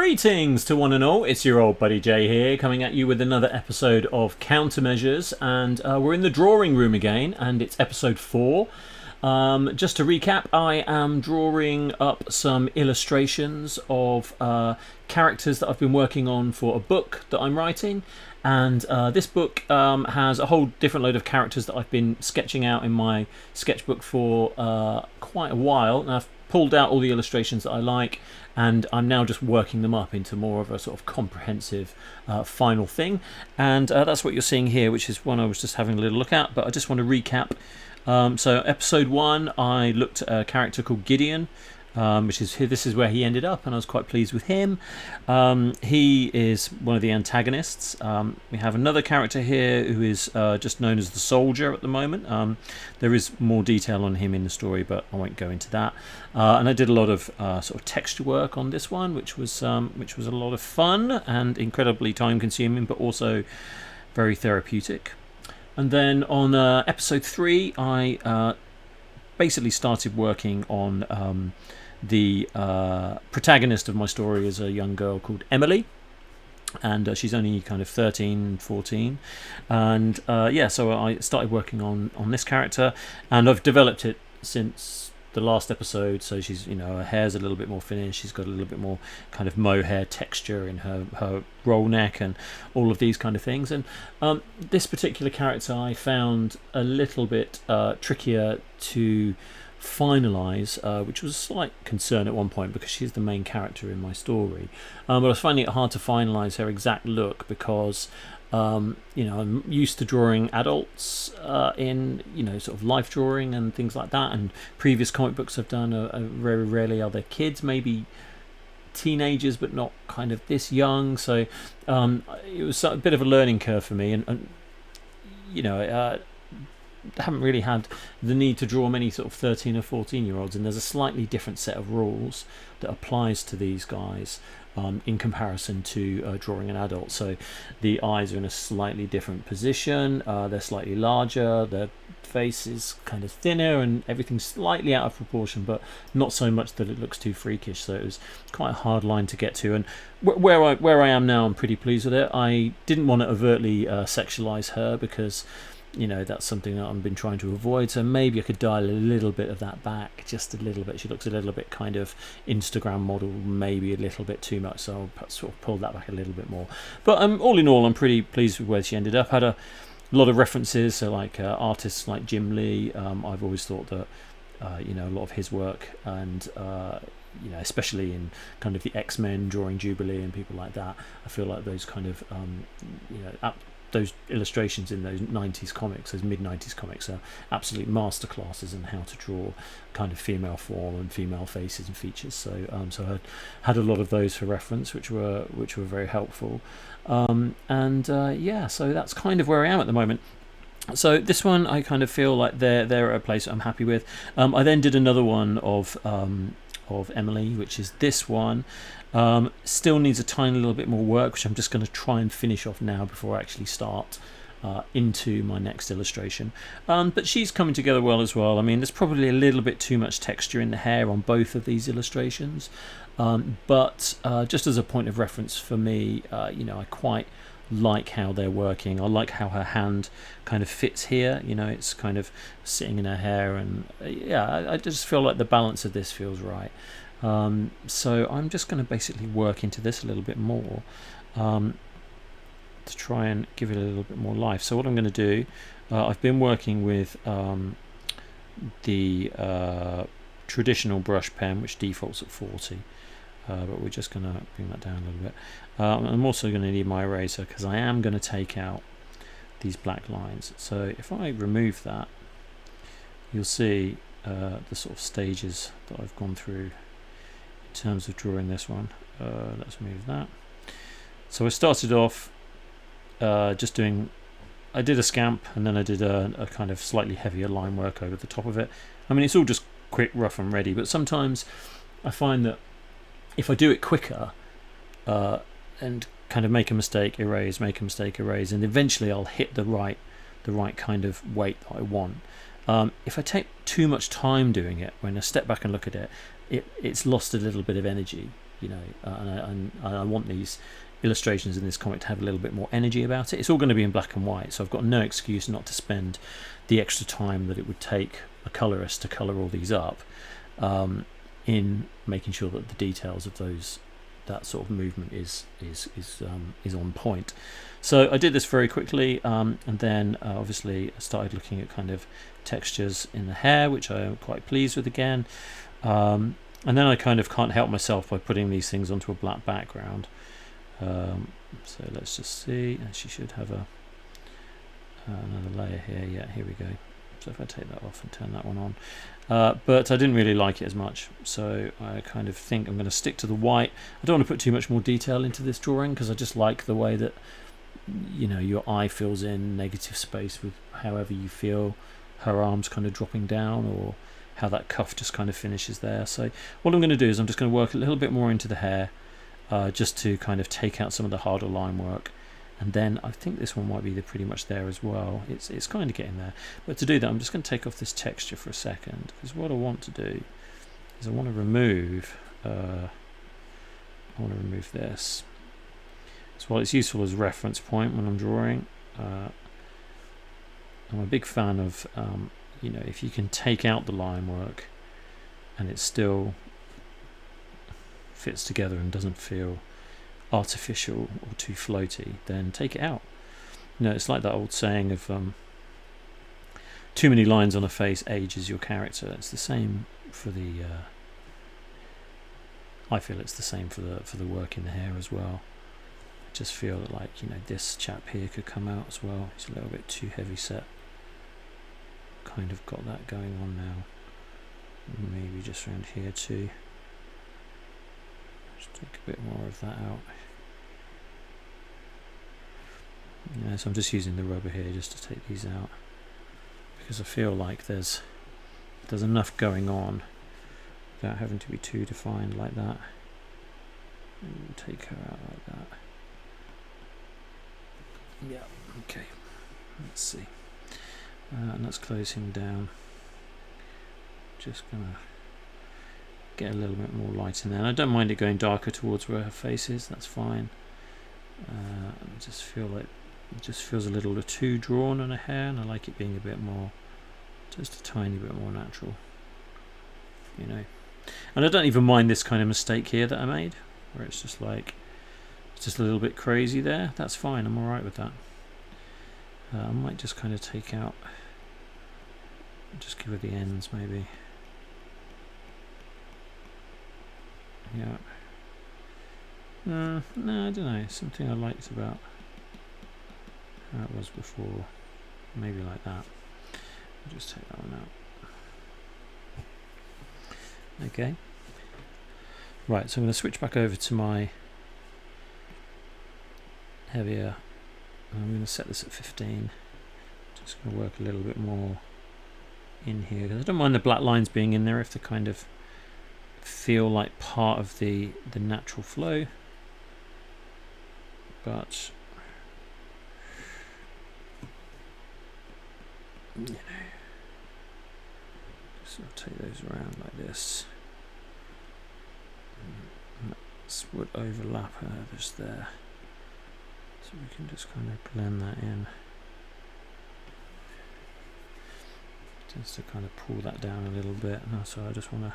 Greetings to one and all, it's your old buddy Jay here, coming at you with another episode of Countermeasures, and we're in the drawing room again, and it's episode 4. Just to recap, I am drawing up some illustrations of characters that I've been working on for a book that I'm writing, and this book has a whole different load of characters that I've been sketching out in my sketchbook for quite a while, and I've pulled out all the illustrations that I like, and I'm now just working them up into more of a sort of comprehensive final thing, and that's what you're seeing here, which is one I was just having a little look at, but I just want to recap. So episode 1 I looked at a character called Gideon, this is where he ended up, and I was quite pleased with him. He is one of the antagonists. We have another character here who is just known as the soldier at the moment. There is more detail on him in the story, but I won't go into that. And I did a lot of sort of texture work on this one, which was a lot of fun and incredibly time consuming, but also very therapeutic. And then on episode 3 I basically started working on the protagonist of my story is a young girl called Emily, and she's only kind of 13, 14, and so I started working on this character, and I've developed it since the last episode. So she's, her hair's a little bit more finished, she's got a little bit more kind of mohair texture in her roll neck and all of these kind of things. And this particular character I found a little bit trickier to finalise, which was a slight concern at one point because she's the main character in my story, but I was finding it hard to finalise her exact look because I'm used to drawing adults in sort of life drawing and things like that, and previous comic books I've done are very rarely are they kids, maybe teenagers, but not kind of this young. So it was a bit of a learning curve for me, and haven't really had the need to draw many sort of 13 or 14 year olds, and there's a slightly different set of rules that applies to these guys in comparison to drawing an adult. So the eyes are in a slightly different position, they're slightly larger, their face is kind of thinner, and everything's slightly out of proportion, but not so much that it looks too freakish. So it was quite a hard line to get to, and where I am now, I'm pretty pleased with it. I didn't want to overtly sexualize her because that's something that I've been trying to avoid, so maybe I could dial a little bit of that back, just a little bit. She looks a little bit kind of Instagram model, maybe a little bit too much, so I'll perhaps sort of pull that back a little bit more. But all in all, I'm pretty pleased with where she ended up. Had a lot of references, so like artists like Jim Lee. I've always thought that a lot of his work, and especially in kind of the X-Men drawing Jubilee and people like that, I feel like those kind of those illustrations in those 90s comics, those mid-90s comics, are absolute masterclasses in how to draw kind of female form and female faces and features. So I had a lot of those for reference, which were very helpful. So that's kind of where I am at the moment. So this one, I kind of feel like they're at a place I'm happy with. I then did another one of Emily, which is this one. Still needs a tiny little bit more work, which I'm just going to try and finish off now before I actually start into my next illustration. But she's coming together well as well. I mean, there's probably a little bit too much texture in the hair on both of these illustrations, but just as a point of reference for me, I quite like how they're working. I like how her hand kind of fits here, it's kind of sitting in her hair, and I just feel like the balance of this feels right. So I'm just going to basically work into this a little bit more to try and give it a little bit more life. So what I'm going to do, I've been working with the traditional brush pen, which defaults at 40, but we're just going to bring that down a little bit. I'm also going to need my eraser because I am going to take out these black lines. So if I remove that, you'll see the sort of stages that I've gone through in terms of drawing this one. Let's move that. So I started off I did a scamp, and then I did a kind of slightly heavier line work over the top of it. I mean, it's all just quick, rough and ready, but sometimes I find that if I do it quicker and kind of make a mistake, erase, and eventually I'll hit the right kind of weight that I want. If I take too much time doing it, when I step back and look at it, it's lost a little bit of energy. and I want these illustrations in this comic to have a little bit more energy about it. It's all going to be in black and white, so I've got no excuse not to spend the extra time that it would take a colorist to color all these up, in making sure that the details of that sort of movement is on point. So I did this very quickly, and then obviously I started looking at kind of textures in the hair, which I am quite pleased with again. And then I kind of can't help myself by putting these things onto a black background. So let's just see, and she should have another layer here. Yeah, here we go. So if I take that off and turn that one on, but I didn't really like it as much, so I kind of think I'm going to stick to the white. I don't want to put too much more detail into this drawing because I just like the way that your eye fills in negative space with however you feel her arms kind of dropping down, or how that cuff just kind of finishes there. So what I'm going to do is I'm just going to work a little bit more into the hair, just to kind of take out some of the harder line work. And then I think this one might be pretty much there as well. It's kind of getting there. But to do that, I'm just going to take off this texture for a second, because what I want to do is I want to remove this. So while it's useful as a reference point when I'm drawing, I'm a big fan of if you can take out the line work and it still fits together and doesn't feel artificial or too floaty, then take it out. It's like that old saying of too many lines on a face ages your character. It's the same for the I feel it's the same for the work in the hair as well. I just feel like this chap here could come out as well. He's a little bit too heavy set. Kind of got that going on now. Maybe just around here too. Just take a bit more of that out. Yeah, so I'm just using the rubber here just to take these out, because I feel like there's enough going on without having to be too defined like that. And we'll take her out like that. Yeah, okay. Let's see. And let's close him down. Just gonna get a little bit more light in there. And I don't mind it going darker towards where her face is. That's fine. I just feel like it just feels a little too drawn on her hair, and I like it being a bit more, just a tiny bit more natural. And I don't even mind this kind of mistake here that I made, where it's just like it's just a little bit crazy there. That's fine. I'm alright with that. I might just kind of take out, just give her the ends maybe. Yeah. No, I don't know. Something I liked about how it was before. Maybe like that. I'll just take that one out. Okay. Right, so I'm going to switch back over to my heavier. I'm going to set this at 15. Just going to work a little bit more in here, because I don't mind the black lines being in there if they kind of feel like part of the natural flow. But so I'll take those around like this. And that would overlap her just there. So we can just kind of blend that in. Just to kind of pull that down a little bit. No, so I just want to,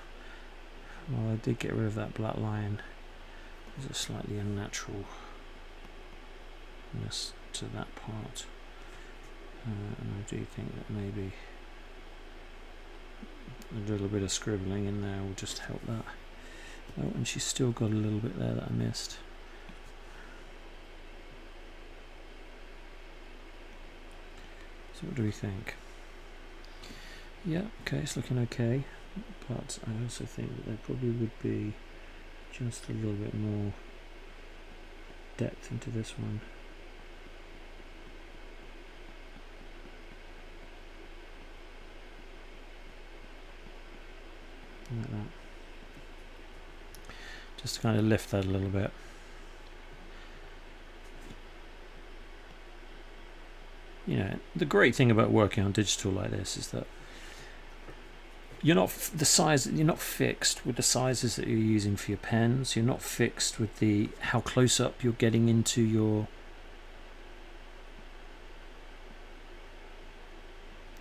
well, I did get rid of that black line. There's a slightly unnaturalness to that part. And I do think that maybe a little bit of scribbling in there will just help that. Oh, and she's still got a little bit there that I missed. So what do we think? Yeah, okay, it's looking okay, but I also think that there probably would be just a little bit more depth into this one. Like that. Just to kind of lift that a little bit. The great thing about working on digital like this is that you're not the size. You're not fixed with the sizes that you're using for your pens. You're not fixed with the how close up you're getting into your.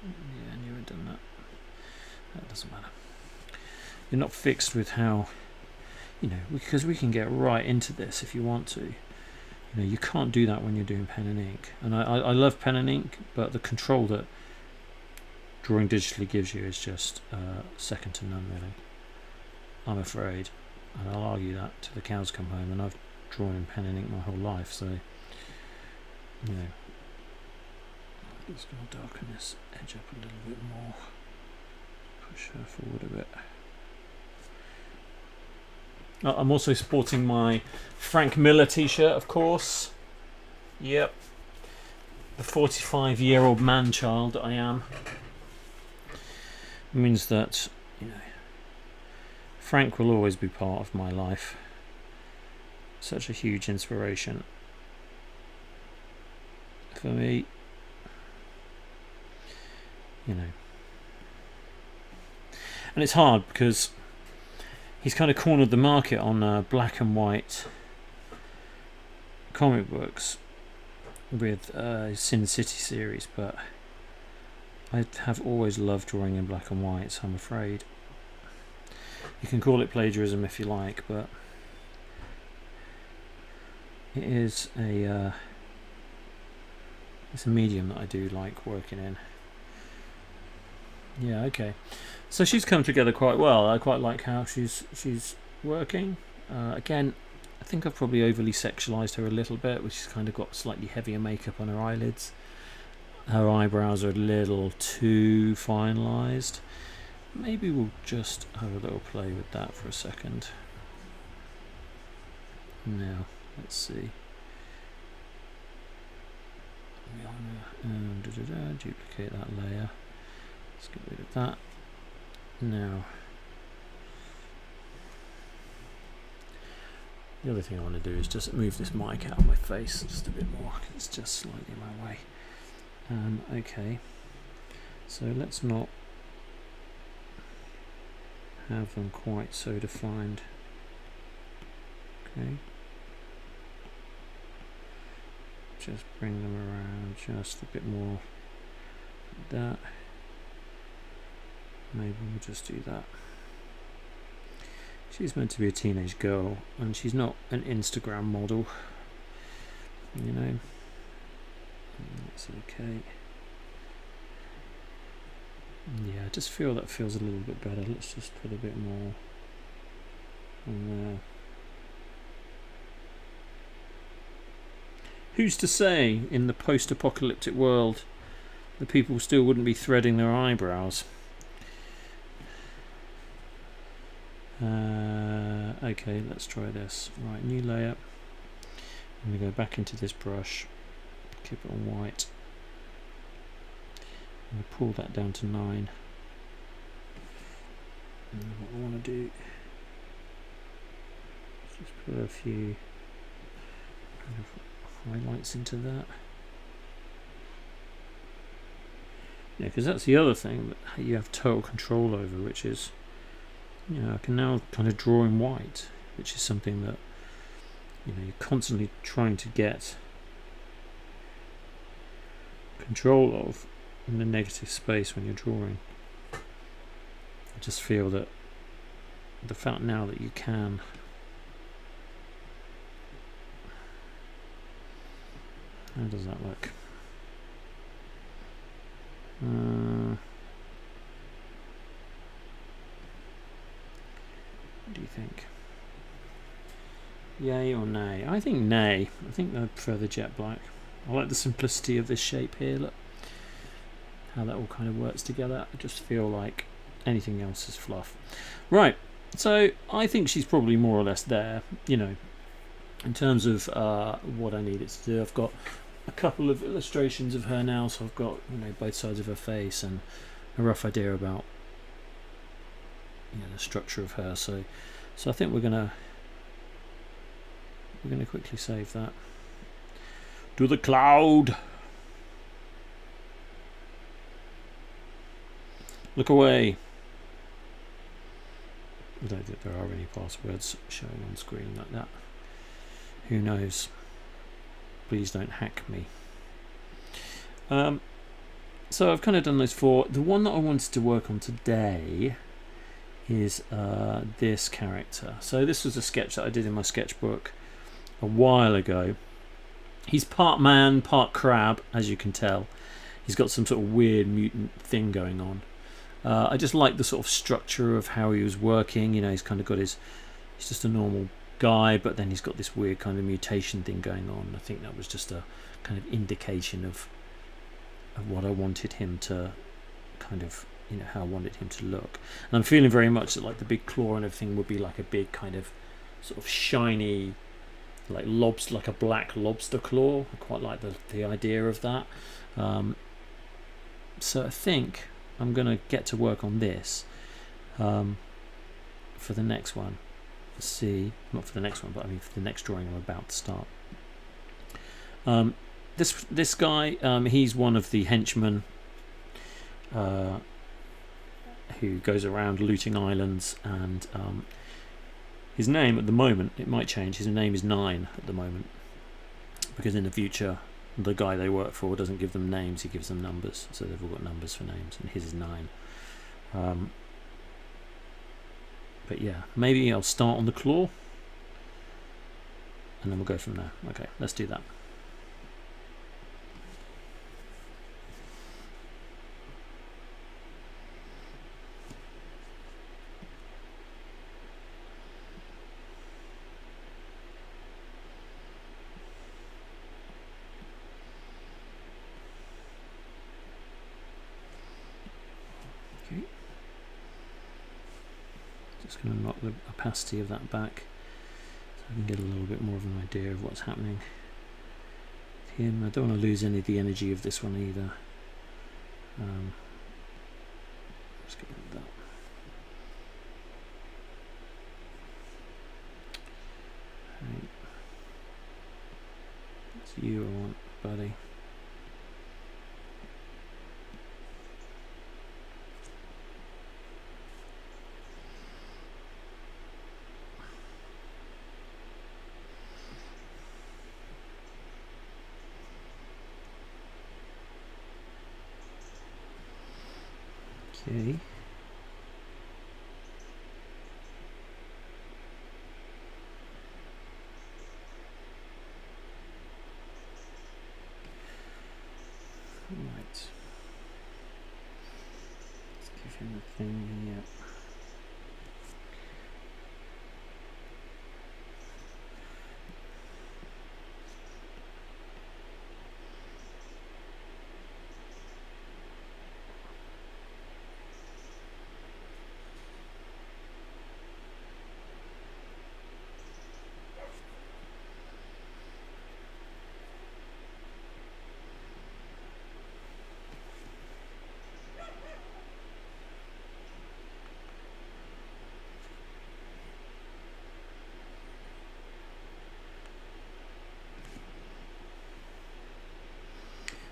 Yeah, I knew I'd done that. That doesn't matter. You're not fixed with how, because we can get right into this if you want to. You can't do that when you're doing pen and ink. And I love pen and ink, but the control that drawing digitally gives you is just second to none, really. I'm afraid, and I'll argue that till the cows come home. And I've drawn in pen and ink my whole life, so just going to darken this edge up a little bit more. Push her forward a bit. I'm also sporting my Frank Miller t-shirt, of course. Yep. The 45-year-old man-child that I am. It means that, Frank will always be part of my life. Such a huge inspiration for me. And it's hard because he's kind of cornered the market on black and white comic books with his Sin City series, but I have always loved drawing in black and white, so I'm afraid. You can call it plagiarism if you like, but it is it's a medium that I do like working in. Yeah, okay. So she's come together quite well. I quite like how she's working. Again, I think I've probably overly sexualised her a little bit, which she's kind of got slightly heavier makeup on her eyelids. Her eyebrows are a little too finalised. Maybe we'll just have a little play with that for a second. Now, let's see. Duplicate that layer. Let's get rid of that. Now, the other thing I want to do is just move this mic out of my face just a bit more. It's just slightly in my way. Okay, so let's not have them quite so defined. Okay, just bring them around just a bit more like that. Maybe we'll just do that. She's meant to be a teenage girl, and she's not an Instagram model. That's okay. Yeah, I just feel that feels a little bit better. Let's just put a bit more on there. Who's to say in the post-apocalyptic world the people still wouldn't be threading their eyebrows? Okay, let's try this. Right, new layer. I'm going to go back into this brush, keep it on white. I'm going to pull that down to 9. And what I want to do is just put a few kind of highlights into that. Yeah, because that's the other thing that you have total control over, which is, I can now kind of draw in white, which is something that you're constantly trying to get control of in the negative space when you're drawing. I just feel that the fact now that you can how does that look? What do you think? Yay or nay? I think nay. I think I prefer the jet black. I like the simplicity of this shape here. Look how that all kind of works together. I just feel like anything else is fluff. Right, so I think she's probably more or less there, in terms of what I need it to do. I've got a couple of illustrations of her now, so I've got both sides of her face and a rough idea about the structure of her. So I think we're gonna quickly save that. To the cloud. Look away. I don't think there are any passwords showing on screen like that. Who knows? Please don't hack me. So I've kind of done those 4. The one that I wanted to work on today is this character. So this was a sketch that I did in my sketchbook a while ago. He's part man, part crab, as you can tell. He's got some sort of weird mutant thing going on. I just like the sort of structure of how he was working. You know, he's kind of got he's just a normal guy, but then he's got this weird kind of mutation thing going on. I think that was just a kind of indication of what I wanted him to kind of, you know, how I wanted him to look. And I'm feeling very much that like the big claw and everything would be like a big kind of sort of shiny, like like a black lobster claw. I quite like the idea of that. So I think I'm going to get to work on this for the next one. Let's see, not for the next one, but I mean for the next drawing I'm about to start. This guy, he's one of the henchmen who goes around looting islands, and his name at the moment, it might change, his name is 9 at the moment, because in the future the guy they work for doesn't give them names, he gives them numbers, so they've all got numbers for names, and his is 9. But yeah, maybe I'll start on the claw and then we'll go from there. Okay, let's do that. Just going to knock the opacity of that back so I can get a little bit more of an idea of what's happening with him. I don't want to lose any of the energy of this one either. Let's get rid of that. Right. That's you I want, buddy. Okay. Right. Let's give him a thing here.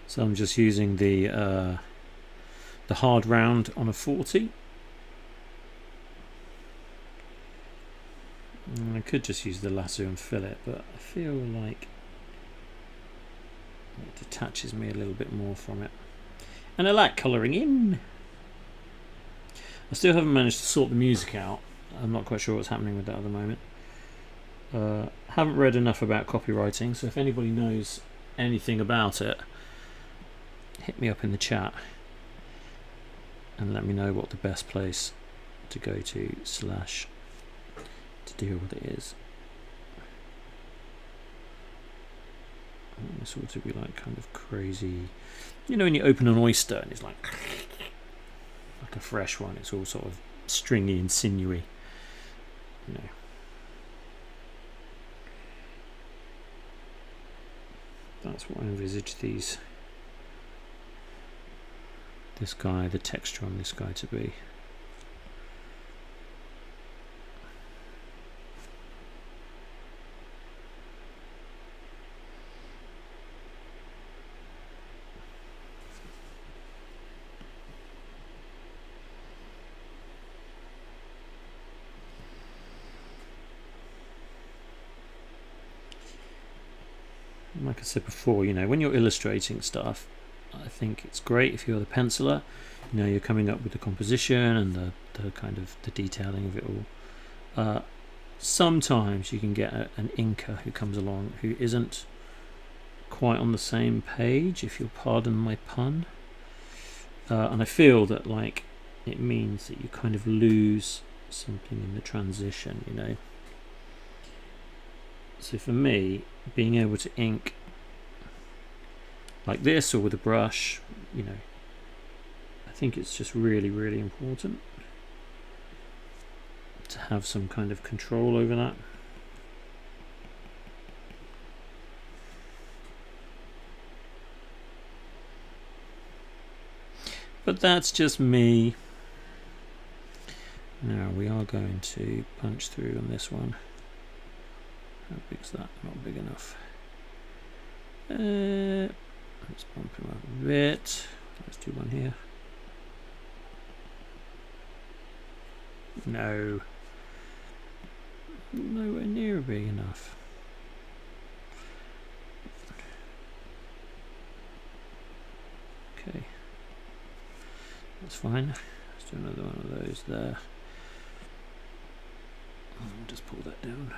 So I'm just using the hard round on a 40. I could just use the lasso and fillet, but I feel like it detaches me a little bit more from it. And I like colouring in. I still haven't managed to sort the music out. I'm not quite sure what's happening with that at the moment. Haven't read enough about copywriting, so if anybody knows anything about it, hit me up in the chat and let me know what the best place to go to / to deal with it is. This ought to be like kind of crazy, you know, when you open an oyster and it's like a fresh one, it's all sort of stringy and sinewy, you know. That's what I envisage this guy, the texture on this guy to be. like I said before, you know, when you're illustrating stuff, I think it's great if you're the penciler. You know, you're coming up with the composition and the kind of the detailing of it all. Sometimes you can get an inker who comes along who isn't quite on the same page, if you'll pardon my pun. And I feel that, like, it means that you kind of lose something in the transition, you know. So for me, being able to ink like this or with a brush, you know, I think it's just really, really important to have some kind of control over that. But that's just me. Now we are going to punch through on this one. How big's that? Not big enough. Let's bump him up a bit. Let's do one here. No. Nowhere near big enough. Okay. That's fine. Let's do another one of those there. I'll just pull that down.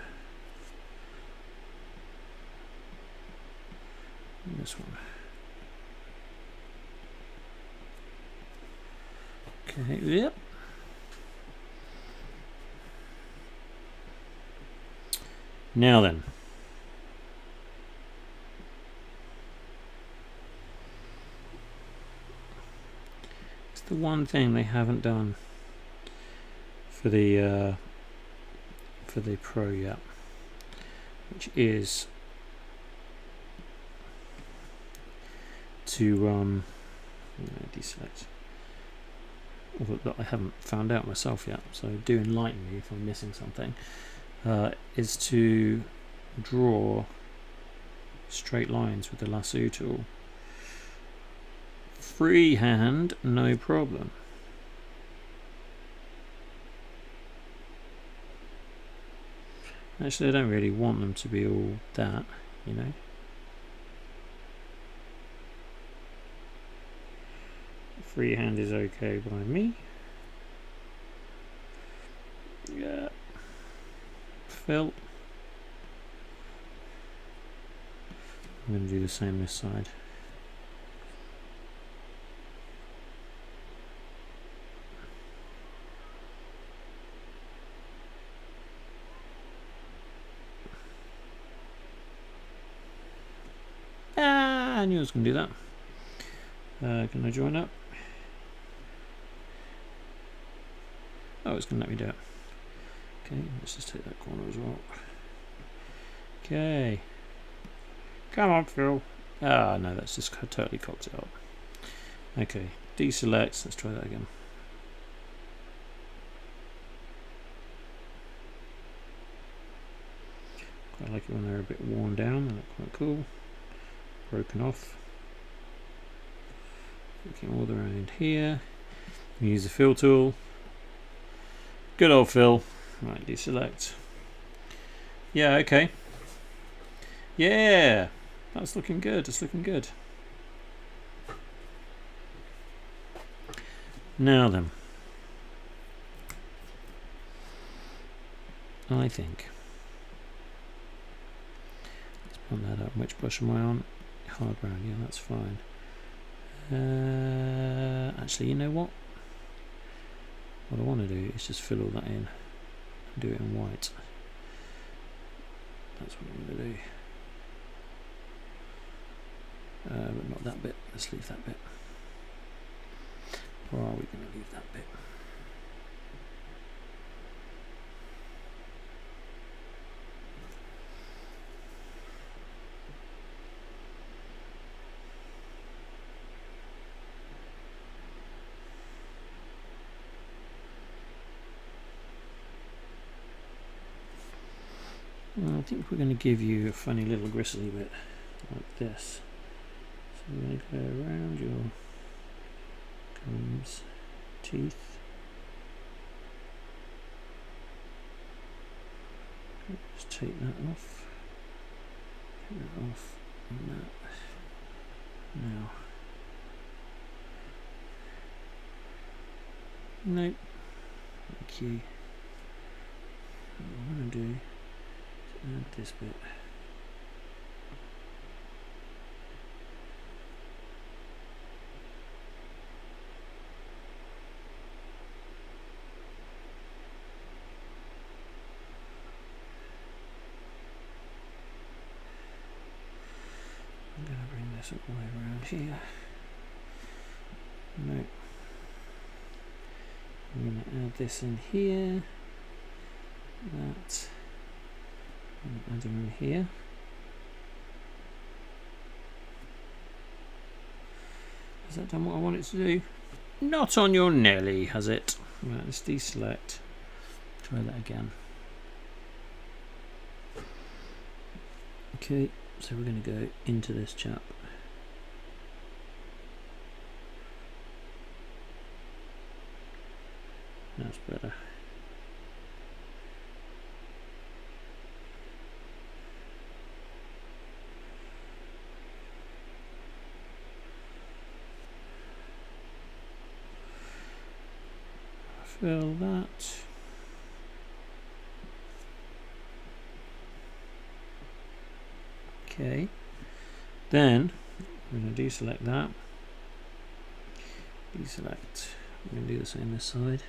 And this one. Okay, yep. Now then. It's the one thing they haven't done for the Pro yet, which is to deselect. Although that I haven't found out myself yet, so do enlighten me if I'm missing something. Is to draw straight lines with the lasso tool. Freehand, no problem. Actually, I don't really want them to be all that, you know. Freehand is okay by me. Yeah. Fill. I'm going to do the same this side. I knew I was going to do that. Can I join up? Oh, it's going to let me do it. Okay, let's just take that corner as well. Okay. Come on, Phil. Ah, no, that's just totally cocked it up. Okay, deselect. Let's try that again. Quite like it when they're a bit worn down. They look quite cool. Broken off. Looking all around here. Use the fill tool. Good old fill. Right, deselect. Yeah, okay. Yeah, that's looking good. It's looking good. Now then, I think. Let's pump that up. Which brush am I on? Hard brown. Yeah, that's fine. Actually, you know what? What I want to do is just fill all that in and do it in white. That's what I'm going to do. But not that bit. Let's leave that bit. Or are we going to leave that bit? Well, I think we're going to give you a funny little gristly bit like this. So we're going to go around your gums, teeth. Just take that off. Take that off. Now. Nope. Thank you. What I want to do is add this bit. I'm going to bring this all the way around here. Nope. I'm going to add this in here. That. I'm adding in here. Has that done what I want it to do? Not on your Nelly, has it? Right, let's deselect. Try that again. Okay, so we're going to go into this chap. That's better. Fill that. Okay. Then I'm going to deselect that. Deselect. I'm going to do the same this side.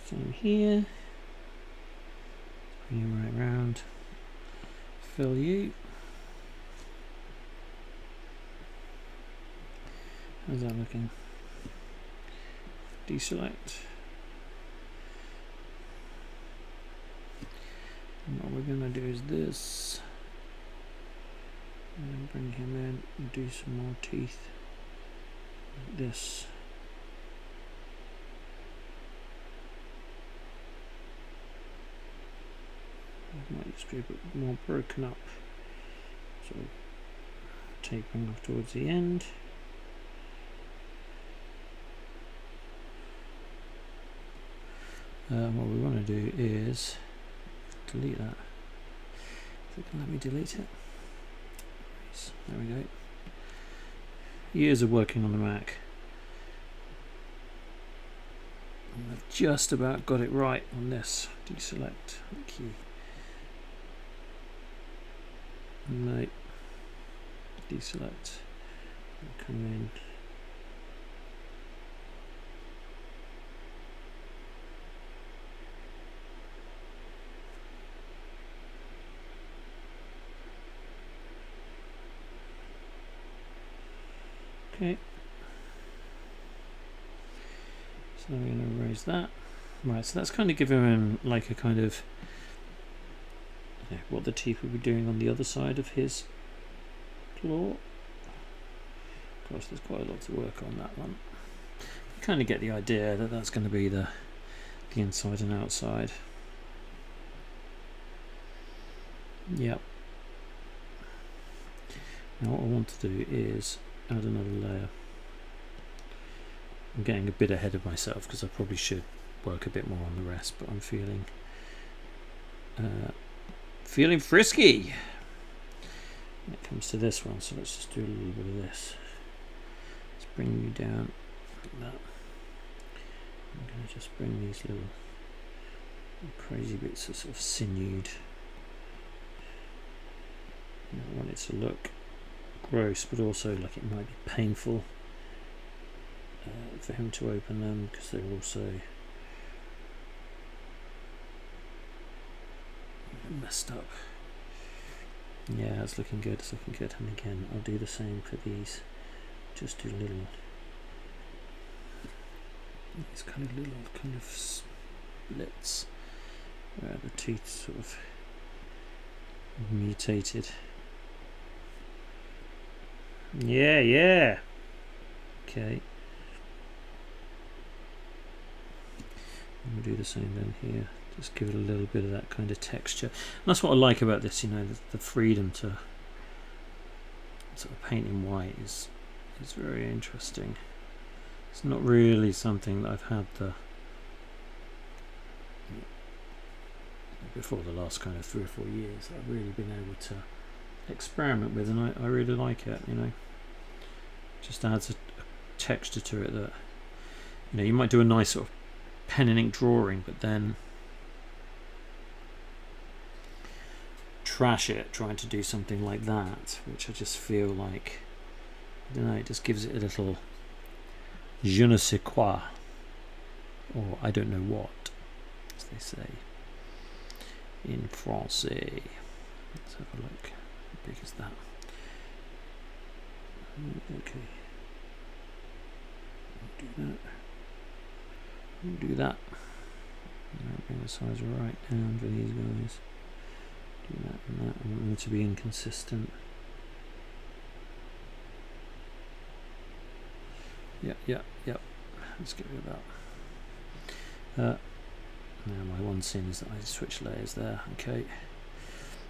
Same here. Bring you right round. Fill you. How's that looking? Deselect. And what we're going to do is this. And bring him in and do some more teeth. Like this. Might just be a bit more broken up, so tapering off towards the end. What we want to do is delete that. If it can let me delete it. There we go. Years of working on the Mac. And I've just about got it right on this. Deselect. Thank you. No. Deselect. Come in. Okay. So I'm going to erase that. Right, so that's kind of giving him like a kind of what the teeth will be doing on the other side of his claw. Of course, there's quite a lot to work on that one. You kind of get the idea that that's going to be the inside and outside. Yep. Now what I want to do is add another layer. I'm getting a bit ahead of myself because I probably should work a bit more on the rest, but I'm feeling frisky when it comes to this one. So let's just do a little bit of this. Let's bring you down like that. I'm going to just bring these little crazy bits of sort of sinewed. I want it to look gross, but also like it might be painful for him to open them, because they're also messed up. Yeah, it's looking good, it's looking good. And again, I'll do the same for these. Just do little, these kind of splits where the teeth sort of mutated. Yeah. Okay. And we'll do the same down here. Just give it a little bit of that kind of texture. And that's what I like about this, you know, the freedom to sort of paint in white is very interesting. It's not really something that I've had before the last kind of 3 or 4 years that I've really been able to experiment with, and I really like it, you know. Just adds a texture to it that, you know, you might do a nice sort of pen and ink drawing, but then trash it trying to do something like that, which I just feel like, I don't know, it just gives it a little je ne sais quoi, or I don't know what, as they say in Francais. Let's have a look. How big is that? Okay. Do that. Do that. Bring the size right down for these guys. Do that and that. I want them to be inconsistent. Yep. Let's get rid of that. Now my one sin is that I switch layers there. Okay.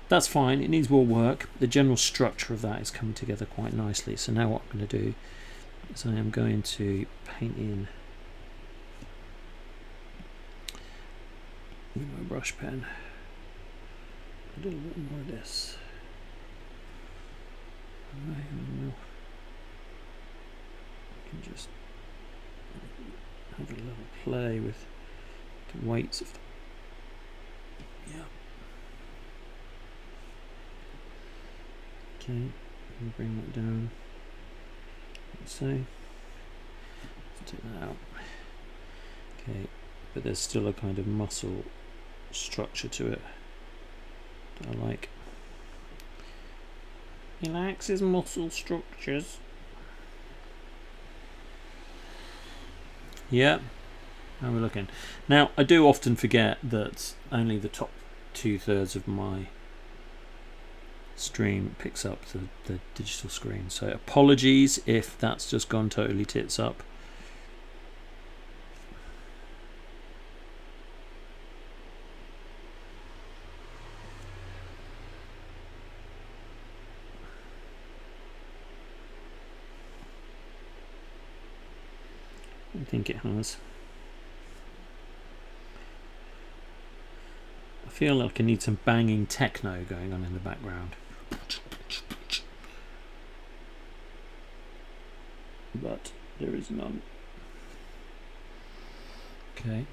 That's fine. It needs more work. The general structure of that is coming together quite nicely. So now what I'm going to do is I am going to paint in with my brush pen a little bit more of this. I can just have a little play with the weights of Okay, bring that down. Let's take that out. Okay, but there's still a kind of muscle structure to it that I like. He likes his muscle structures. Yeah, how are we looking? Now, I do often forget that only the top 2/3 of my stream picks up the digital screen, so apologies if that's just gone totally tits up. I think it has. I feel like I need some banging techno going on in the background. But there is none. Okay.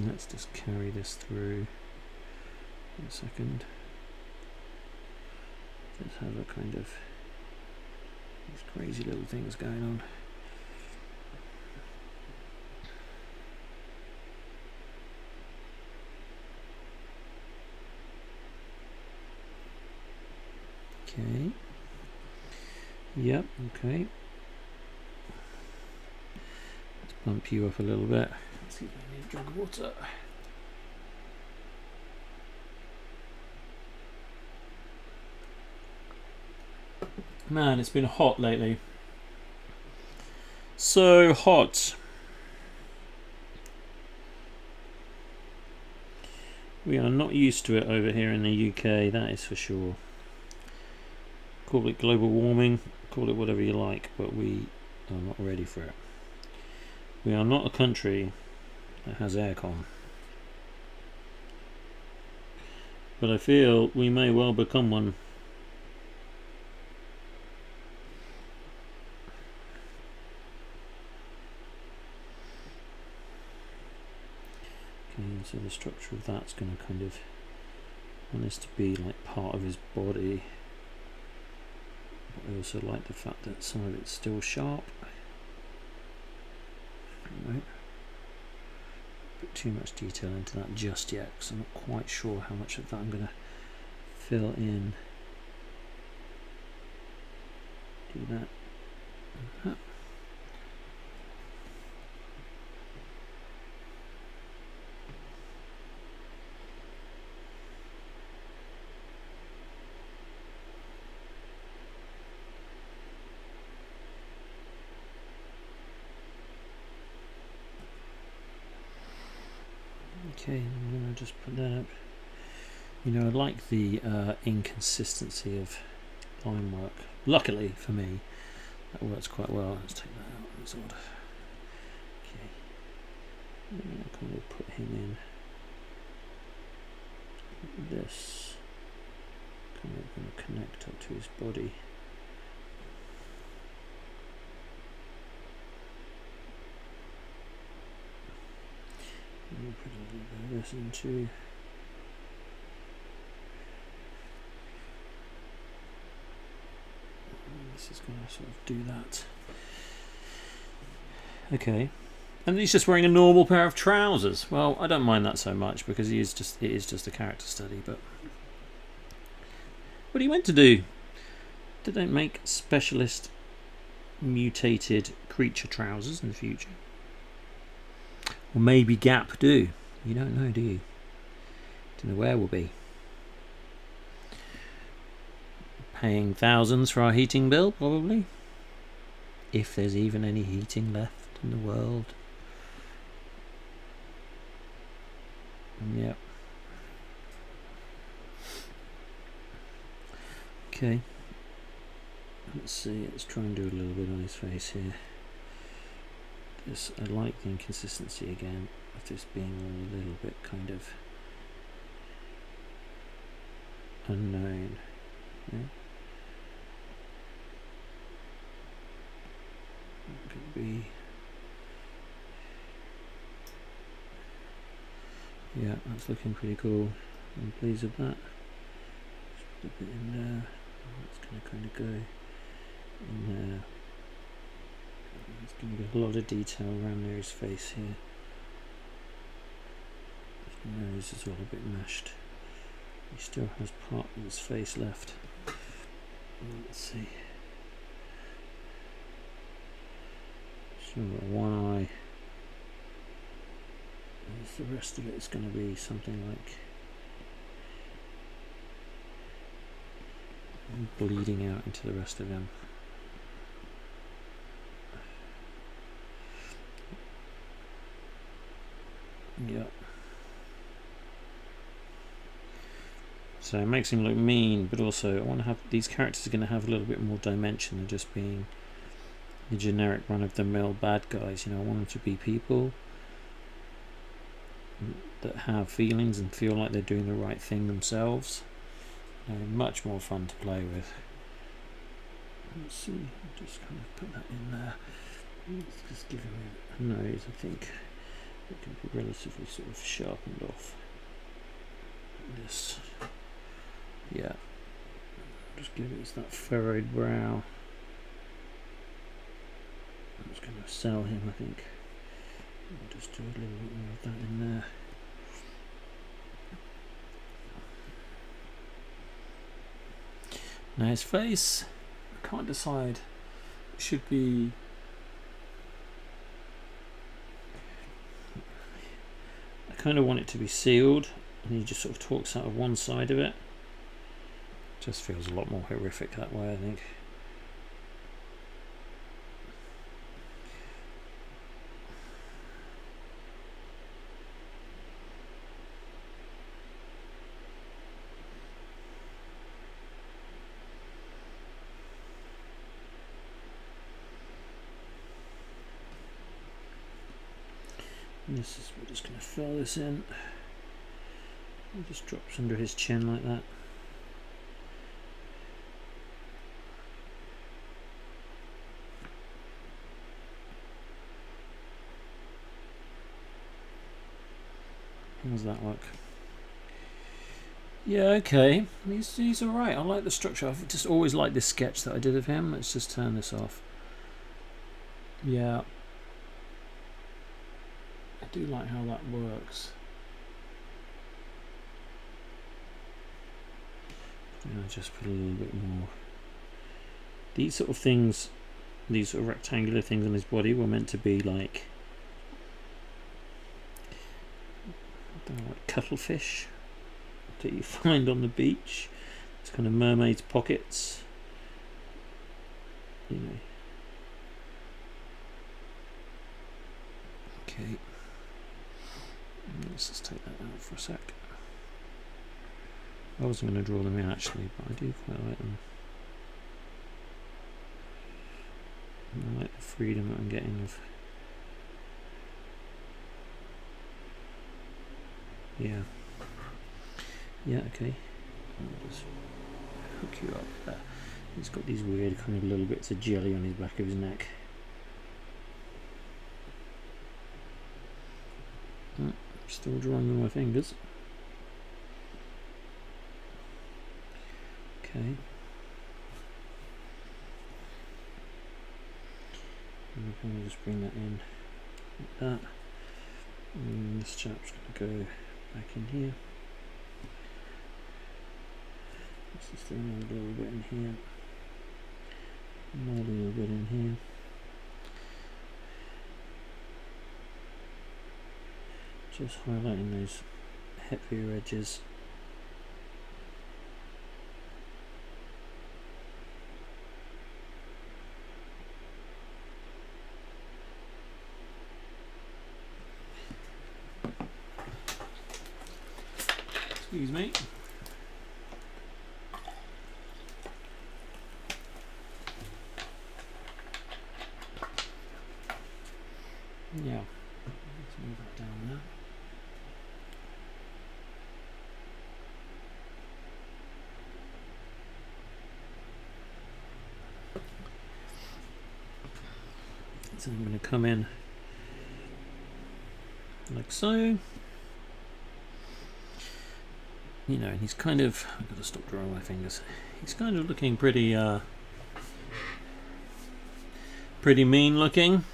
Let's just carry this through for a second. Just have a kind of these crazy little things going on. Okay. Yep, okay. Let's bump you up a little bit. Let's see if I need a drink of water. Man, it's been hot lately. So hot. We are not used to it over here in the UK, that is for sure. Call it global warming, call it whatever you like, but we are not ready for it. We are not a country that has aircon. But I feel we may well become one. Okay, so the structure of that's going to kind of want this to be like part of his body. I also like the fact that some of it's still sharp. Right. Put too much detail into that just yet, because I'm not quite sure how much of that I'm going to fill in. Do that. And that. Okay, I'm going to just put that up. You know, I like the inconsistency of line work. Luckily for me, that works quite well. Let's take that out. That's odd. Okay. I'm going to put him in this. Kind of going to connect up to his body. And we'll put a little bit of this into. This is going to sort of do that. Okay. And he's just wearing a normal pair of trousers. Well, I don't mind that so much because it is just a character study, but what are you meant to do? They don't make specialist mutated creature trousers in the future. Or maybe Gap do. You don't know, do you? Don't know where we'll be. Paying thousands for our heating bill, probably. If there's even any heating left in the world. Yep. Okay. Let's see, let's try and do a little bit on his face here. I like the inconsistency again of this being a little bit kind of unknown. Yeah. That could be. Yeah, that's looking pretty cool. I'm pleased with that. Just put a bit in there. It's going to kind of go in there. It's going to get a lot of detail around near his face here. His nose is all a bit mashed. He still has part of his face left. Let's see. Still got one eye. The rest of it is going to be something like bleeding out into the rest of him. Yep. So it makes him look mean, but also I want to have these characters are going to have a little bit more dimension than just being the generic run-of-the-mill bad guys. You know, I want them to be people that have feelings and feel like they're doing the right thing themselves. They're much more fun to play with. Let's see, I'll just kind of put that in there. Let's just give him a nose. I think it can be relatively sort of sharpened off. This, yeah. Just give it that furrowed brow. I'm just going to sell him, I think. I'll just do a little bit more of that in there. Now his face, I can't decide. It should be. I kind of want it to be sealed, and he just sort of talks out of one side of it. Just feels a lot more horrific that way, I think. This is, we're just going to fill this in. It just drops under his chin like that. How's that look? Yeah, okay. He's alright. I like the structure. I've just always liked this sketch that I did of him. Let's just turn this off. Yeah. I do like how that works. I'll just put a little bit more. These sort of things, these sort of rectangular things on his body were meant to be like, I don't know, like cuttlefish that you find on the beach. It's kind of mermaid's pockets, you know. Okay. Let's just take that out for a sec. I wasn't going to draw them in actually, but I do quite like them. I like the freedom that I'm getting of. Yeah. Yeah, okay. I'll just hook you up there. He's got these weird kind of little bits of jelly on his back of his neck. Still drawing with my fingers. Okay. And I'm going to just bring that in like that. And this chap's going to go back in here. Let's just throw another little bit in here. Another little bit in here. Just highlighting those heavier edges. Excuse me. Yeah, let's move that down there. So I'm going to come in like so. You know, and he's kind of, I've got to stop drawing my fingers. He's kind of looking pretty mean looking.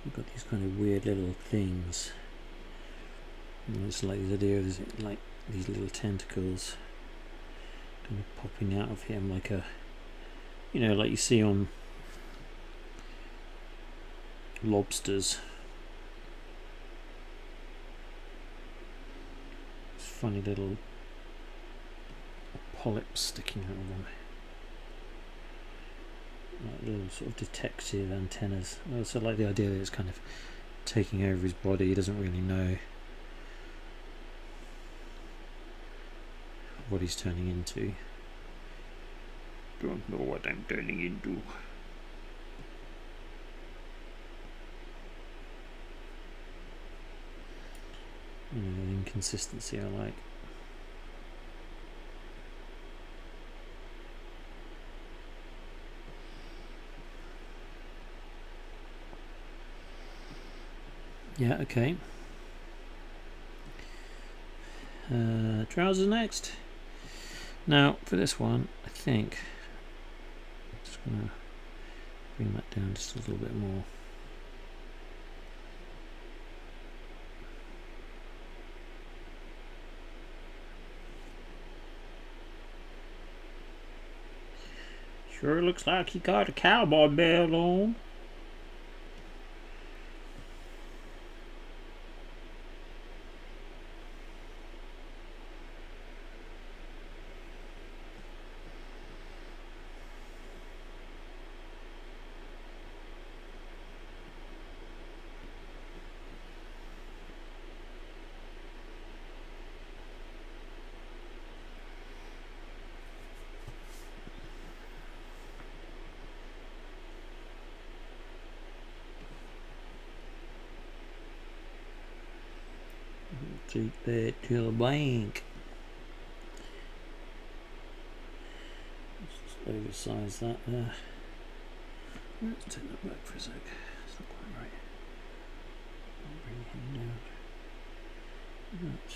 You've got these kind of weird little things. And it's like the idea of like these little tentacles kind of popping out of him, like a, you know, like you see on lobsters. This funny little polyps sticking out of them. Like little sort of detective antennas. I also like the idea that it's kind of taking over his body. He doesn't really know what he's turning into. Don't know what I'm turning into. You know, the inconsistency I like. Yeah, okay. Trousers next. Now, for this one, I think I'm just going to bring that down just a little bit more. Sure looks like he got a cowboy belt on. Take that to the bank. Let's just oversize that there. Let's take that back for a sec. It's not quite right. I'll bring him down. That.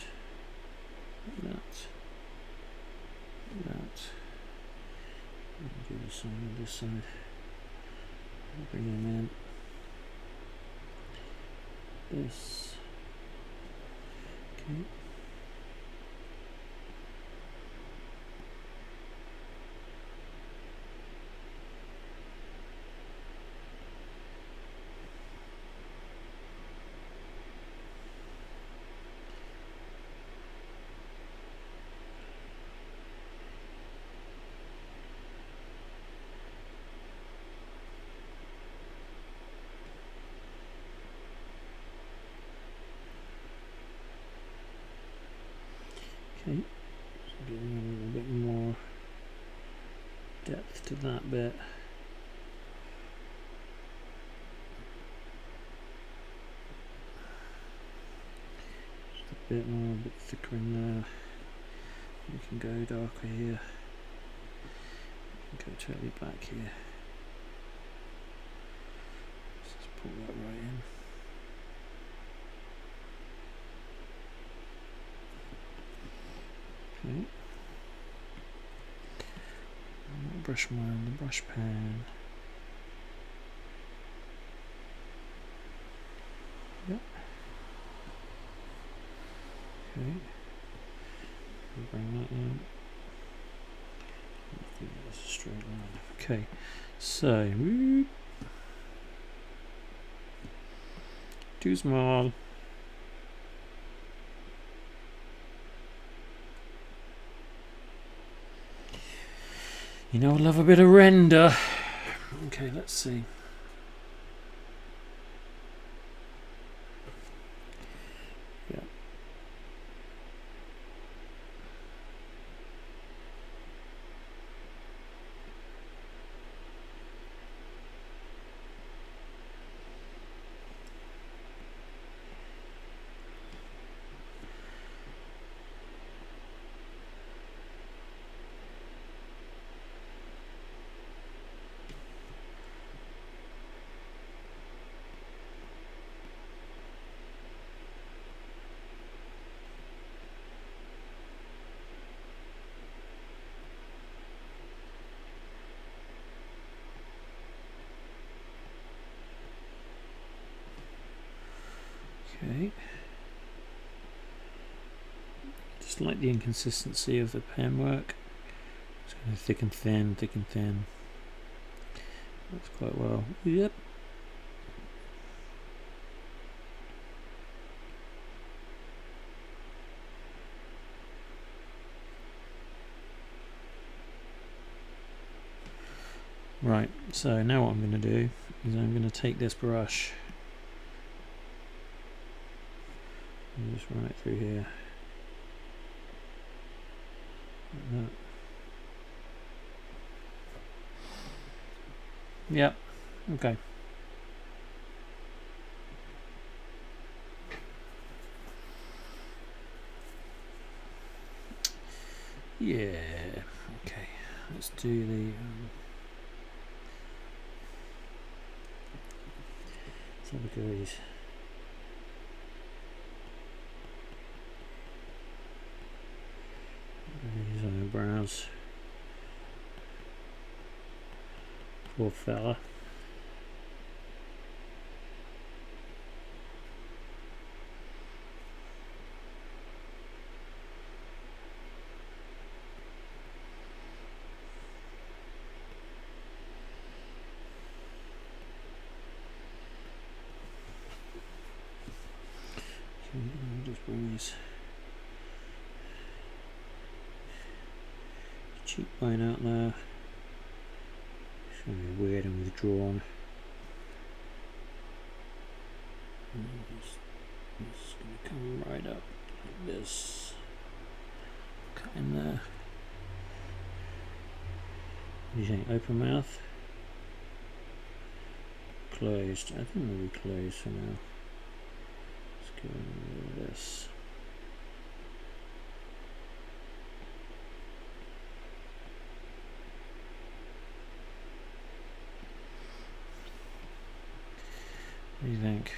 I'll do the same on this side. I'll bring him in. This. Okay. Okay, so giving a little bit more depth to that bit. Just a bit more, a bit thicker in there. We can go darker here. We can go totally black here. Let's just pull that right in. Okay. Brush more in the brush pan. Yep. Okay. We'll bring that in. I think that's a straight line. Okay. So, whoop. Too small. You know I love a bit of render. Okay, let's see. Yeah. Okay. Just like the inconsistency of the pen work. It's going to thick and thin, thick and thin. That's quite well. Yep. Right, so now what I'm going to do is I'm going to take this brush and just run it through here. Like that. Yep, okay. Yeah, okay. Let's do the let's have a go at these. These eyebrows. Poor fella. Okay, I'll just bring his cheekbone out there. It's going to be weird and withdrawn. This is going to come right up like this. Cut in there. What do you think? Open mouth? Closed. I think we'll be closed for now. Let's go with this. What do you think?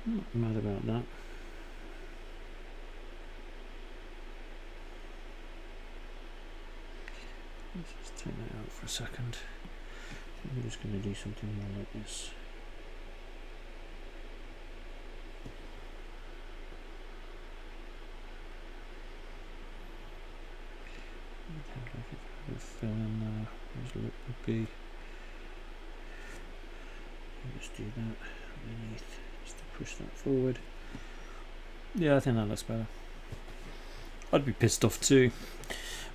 I'm not mad about that. Let's just take that out for a second. I'm just going to do something more like this. Like if I fill in there, his lip would be. Just do that underneath, just to push that forward. Yeah, I think that looks better. I'd be pissed off too.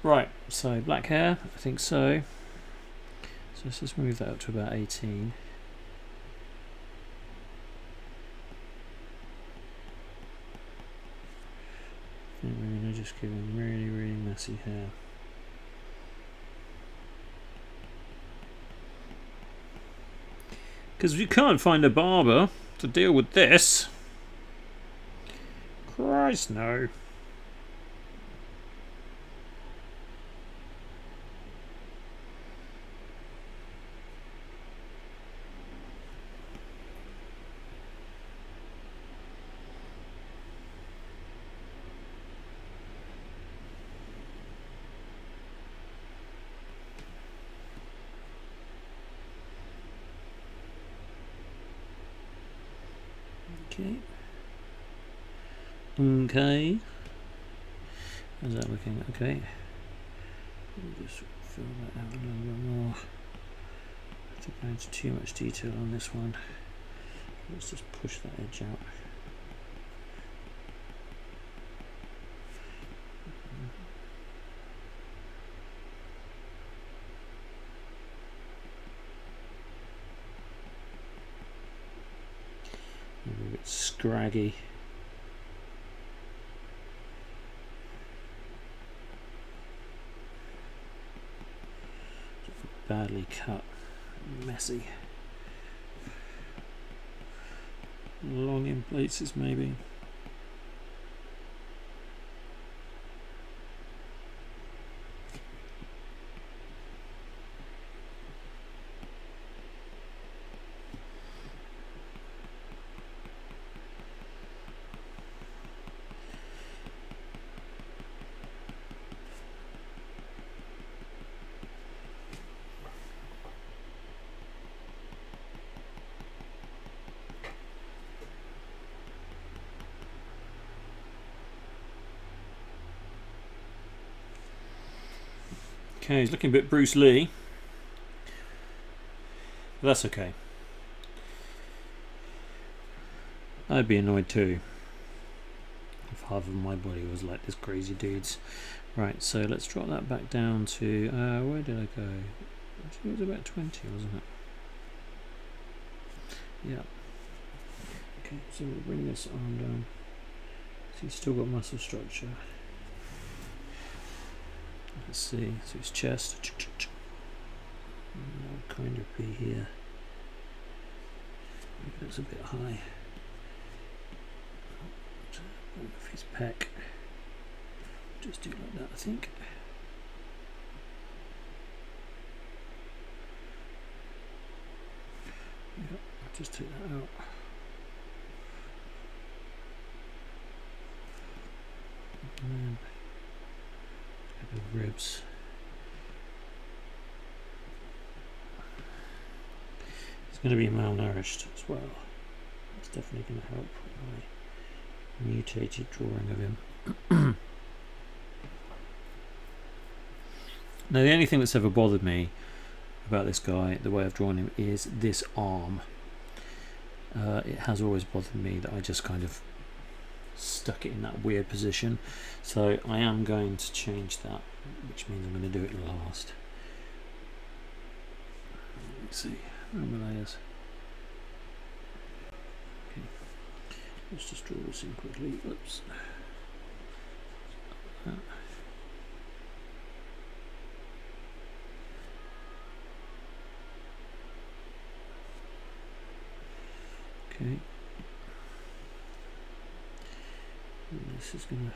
Right, so black hair, I think so. So let's just move that up to about 18. just give him really, really messy hair. Because we can't find a barber to deal with this. Christ, no. Okay. How's that looking? Okay. Let me just fill that out a little bit more. I don't go into too much detail on this one. Let's just push that edge out. Maybe a bit scraggy. Badly cut, messy, long in places maybe. Okay, he's looking a bit Bruce Lee. But that's okay. I'd be annoyed too if half of my body was like this crazy dude's. Right, so let's drop that back down to where did I go? I think it was about 20, wasn't it? Yeah. Okay, so we'll bring this arm down. So he's still got muscle structure. Let's see, so his chest. That would kind of be here. Maybe that's a bit high. Of his pec. Just do like that, I think. Yep, I'll just take that out. And then the ribs. He's going to be malnourished as well. That's definitely going to help my mutated drawing of him. Now, the only thing that's ever bothered me about this guy, the way I've drawn him, is this arm. It has always bothered me that I just kind of stuck it in that weird position. So I am going to change that, which means I'm going to do it last. Let's see, where are my layers? Okay, let's just draw this in quickly. Oops. Okay. And this is going to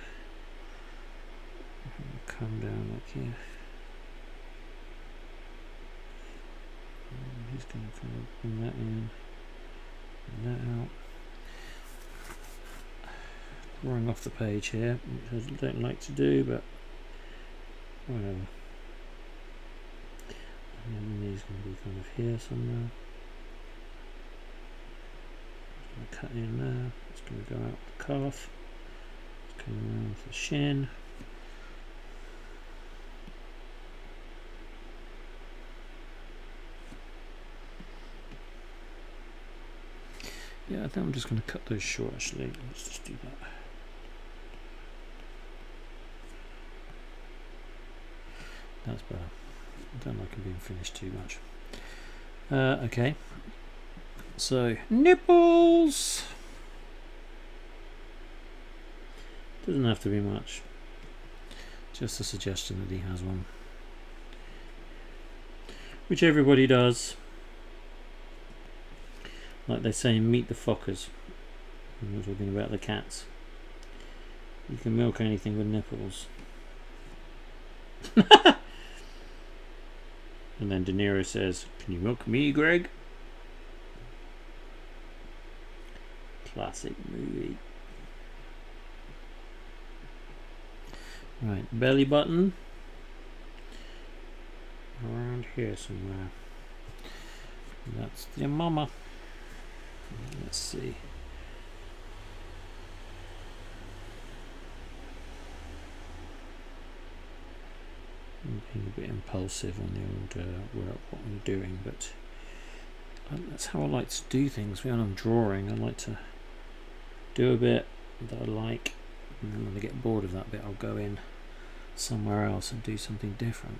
come down like here. And he's going to kind of bring that in, bring that out. Drawing off the page here, which I don't like to do, but whatever. And then these going to be kind of here somewhere. Cut in there, it's going to go out the calf, it's coming around the shin. Yeah, I think I'm just going to cut those short actually. Let's just do that. That's better. I don't like them being finished too much. Okay. So, nipples! Doesn't have to be much. Just a suggestion that he has one. Which everybody does. Like they say, meet the Fockers. We're talking about the cats. You can milk anything with nipples. And then De Niro says, "Can you milk me, Greg?" Classic movie. Right, belly button. Around here somewhere. That's the mama. Let's see. I'm being a bit impulsive on the old work, what I'm doing, but that's how I like to do things. When I'm drawing, I like to do a bit that I like, and then when I get bored of that bit, I'll go in somewhere else and do something different.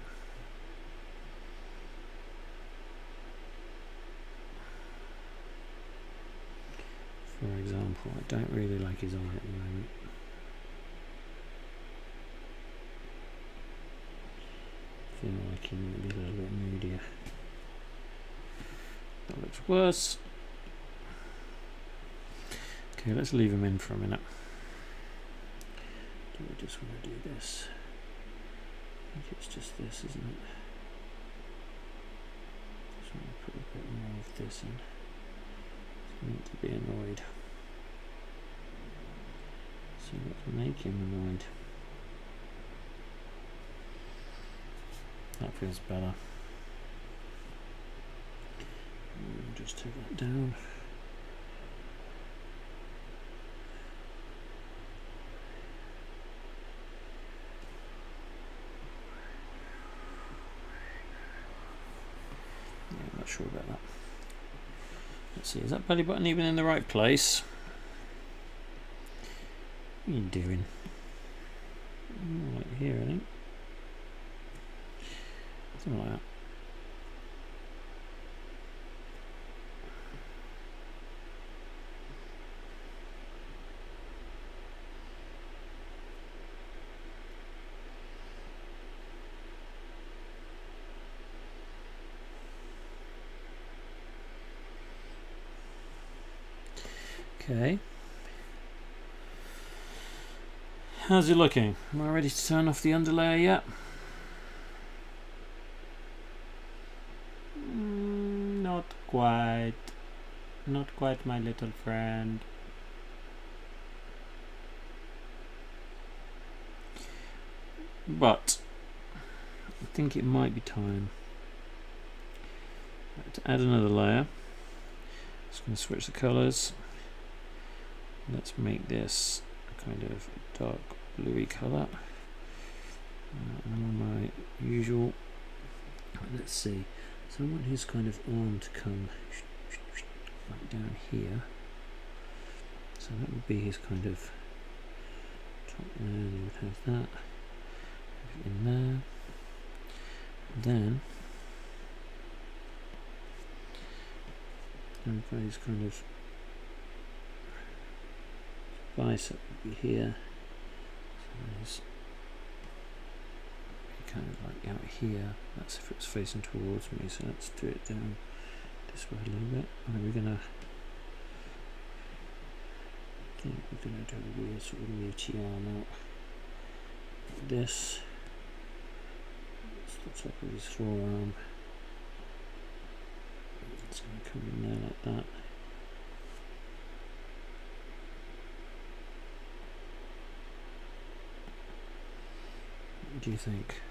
For example, I don't really like his eye at the moment. I feel like he might be a little bit moodier. That looks worse. Okay, let's leave him in for a minute. Do I just want to do this? I think it's just this, isn't it? Just want to put a bit more of this in. It's meant to be annoyed. So let's make him annoyed. That feels better. Just take that down. Yeah, I'm not sure about that. Let's see, is that belly button even in the right place? What are you doing? Right here, I think. Something like that. Okay. How's it looking? Am I ready to turn off the underlayer yet? Not quite. Not quite, my little friend. But I think it might be time to add another layer. Just going to switch the colours. Let's make this a kind of dark bluey colour. And my usual. Let's see. So I want his kind of arm to come right down here. So that would be his kind of top there. And you would have that in there. And then everybody's kind of bicep would be here. So kind of like out here. That's if it was facing towards me. So let's do it down this way a little bit. And then we're gonna. I think we're gonna do a weird sort of meaty arm out. Like this. That's the top of his forearm. It's gonna come in there like that. What do you think?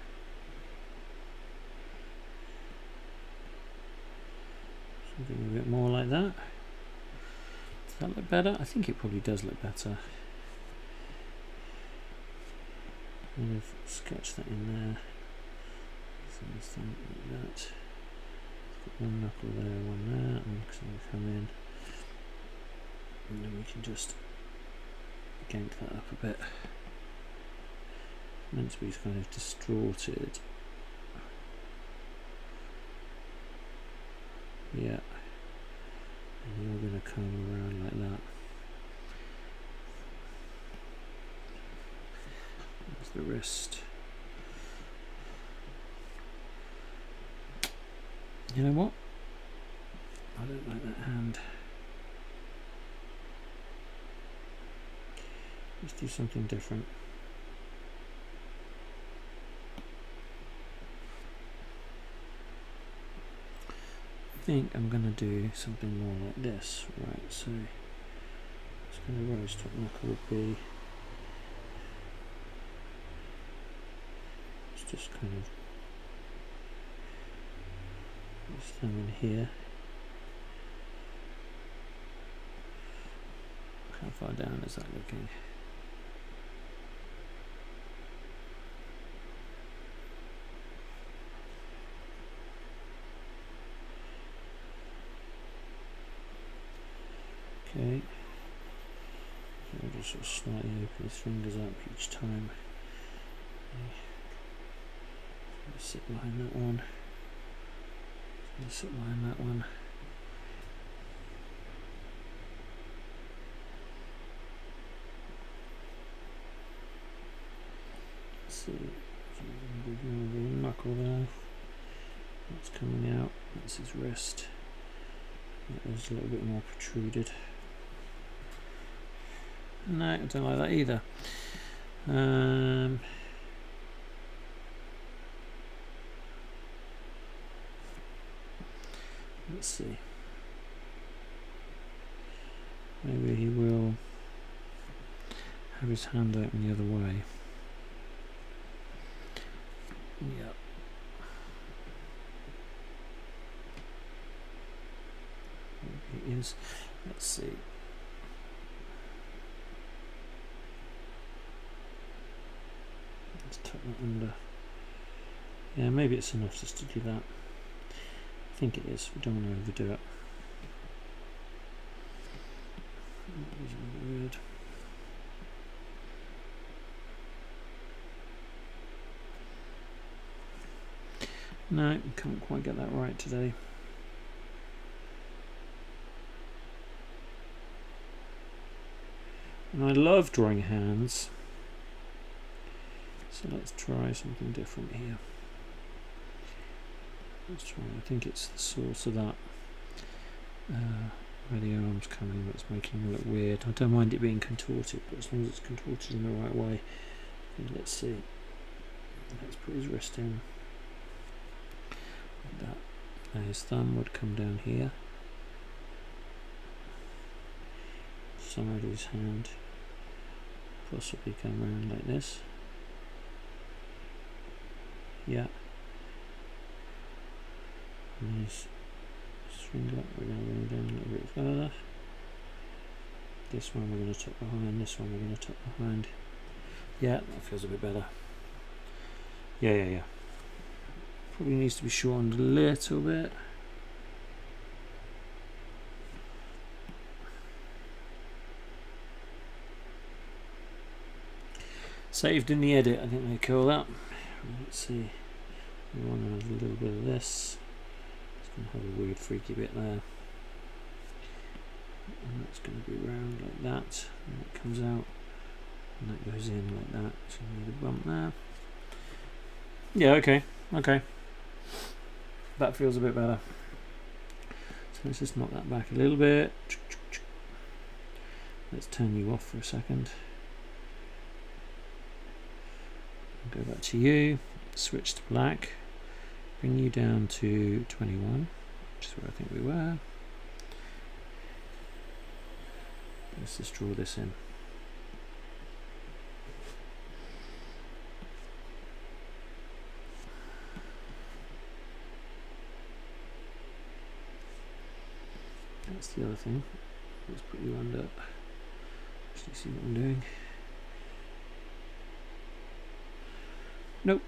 Something a bit more like that. Does that look better? I think it probably does look better. Kind of sketch that in there. Something like that. Got one knuckle there, one there, and it's going to come in. And then we can just gank that up a bit. Meant to be kind of distorted. Yeah. And you're going to come around like that. There's the wrist. You know what? I don't like that hand. Let's do something different. I think I'm going to do something more like this. Right, so it's going to rose top knuckle would be. It's just kind of this thumb in here. How far down is that looking? Okay. I'll just sort of slightly open his fingers up each time. Sit behind that one. Sit behind that one. Let's see. The knuckle there. That's coming out. That's his wrist. That is a little bit more protruded. No, I don't like that either. Let's see. Maybe he will have his hand open the other way. Yep. Maybe he is. Let's see. Let's tuck that under. Yeah, maybe it's enough just to do that. I think it is. We don't want to overdo it. That isn't weird. No, can't quite get that right today. And I love drawing hands. So let's try something different here. Let's try, I think it's the source of that where the arm's coming that's making it look weird. I don't mind it being contorted, but as long as it's contorted in the right way. And let's see. Let's put his wrist in. Like that. Now his thumb would come down here. Side of his hand. Possibly come around like this. Yeah. Nice. String up, we're going to bring it down a little bit further. This one we're going to tuck behind, this one we're going to tuck behind. Yeah, that feels a bit better. Yeah. Probably needs to be shortened a little bit. Saved in the edit, I think they call that. Let's see. We want to have a little bit of this. It's going to have a weird freaky bit there. And that's going to be round like that. And it comes out. And that goes in like that. So you need a bump there. Yeah, okay. That feels a bit better. So let's just knock that back a little bit. Let's turn you off for a second. Go back to you, switch to black, bring you down to 21, which is where I think we were. Let's just draw this in. That's the other thing. Let's put you under. Actually, see what I'm doing. Nope.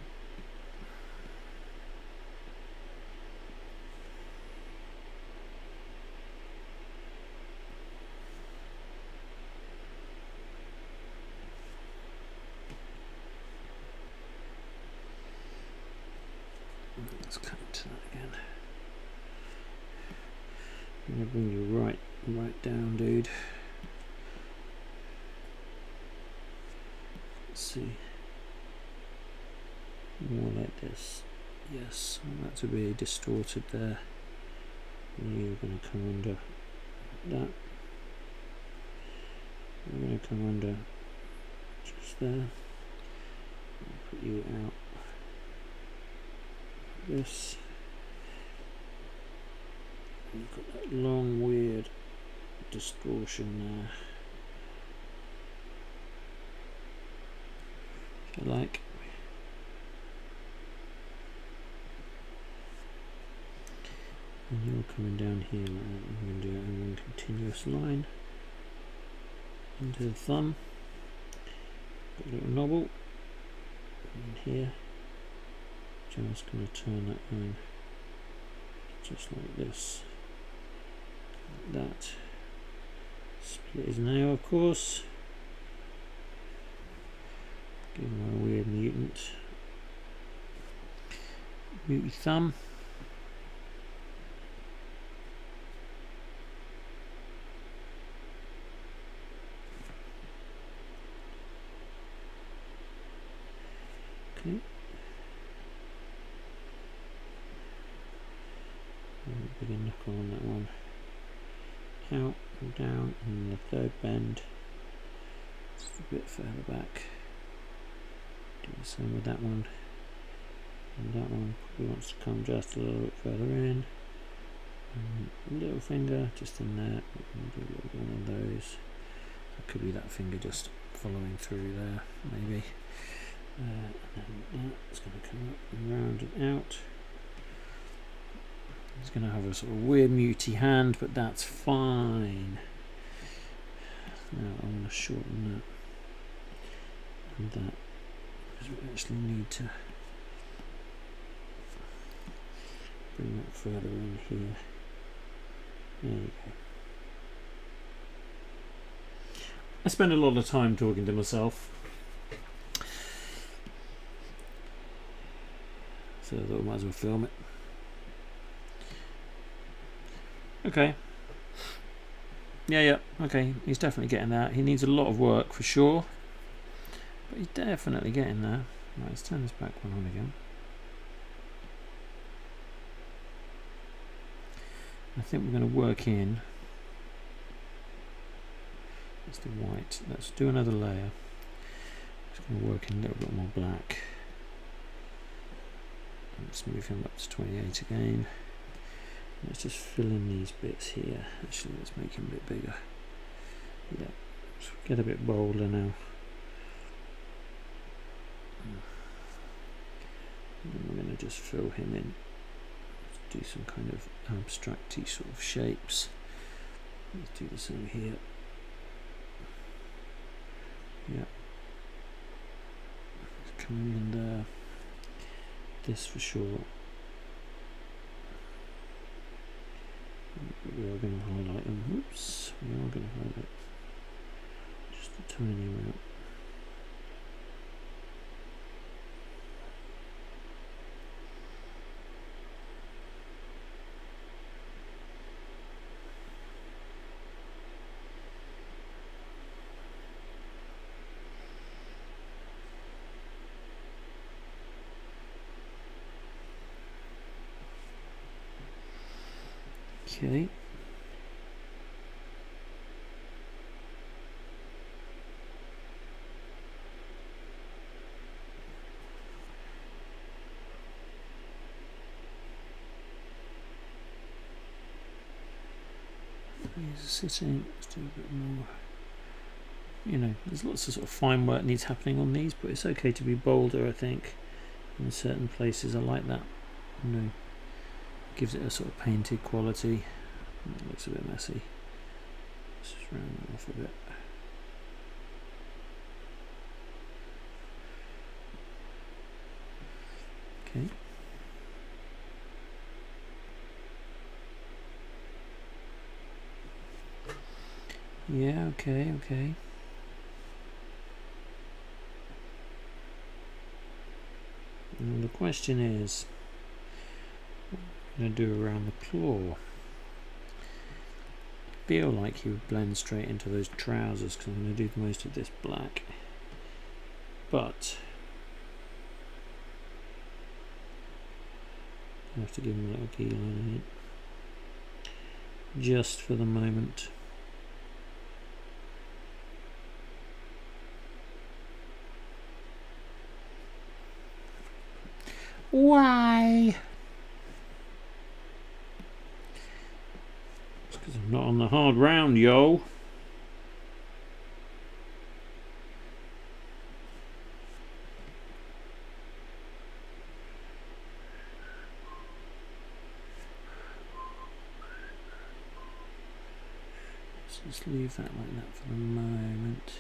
Let's come to that again. I'm going to bring you right down, dude. Let's see. More like this. Yes, I want that to be distorted there. And you're going to come under that. You're going to come under just there. I'll put you out like this. And you've got that long weird distortion there. If you like. And you're coming down here like that. I'm going to do it in one continuous line into the thumb. Got a little knobble in here. Just going to turn that on just like this, like that. Split his nail, of course. Give him a weird muty thumb. Okay. Bigger knuckle on that one. Out and down, and the third bend just a bit further back. Do the same with that one. And that one probably wants to come just a little bit further in. And little finger just in there. We can do a little one of those. That could be that finger just following through there, maybe. And then that's going to come up and round and out. He's going to have a sort of weird muty hand, but that's fine. Now I'm going to shorten that and that, because we actually need to bring that further in here. There you go. I spend a lot of time talking to myself, so I thought I might as well film it. Okay. Yeah, okay. He's definitely getting that. He needs a lot of work for sure, but he's definitely getting there. Right, let's turn this back one on again. I think we're going to work in. That's the white. Let's do another layer. Just going to work in a little bit more black. Let's move him up to 28 again. Let's just fill in these bits here. Actually, let's make him a bit bigger. Yeah, let's get a bit bolder now. And we're going to just fill him in. Let's do some kind of abstract-y sort of shapes. Let's do the same here. Yeah. It's coming in there. This for sure. We are going to highlight them. Whoops, we are going to highlight just a tiny amount. Okay. He's sitting. Let's do a bit more. You know, there's lots of sort of fine work needs happening on these, but it's okay to be bolder, I think. In certain places, I like that. You know, gives it a sort of painted quality. It looks a bit messy. Let's just round that off a bit. Okay. Yeah, okay. And the question is, what am I going to do around the claw? I feel like he would blend straight into those trousers because I'm going to do most of this black. But I have to give him a little key line in it. just for the moment. Why? It's because I'm not on the hard round, yo. Just leave that like that for the moment.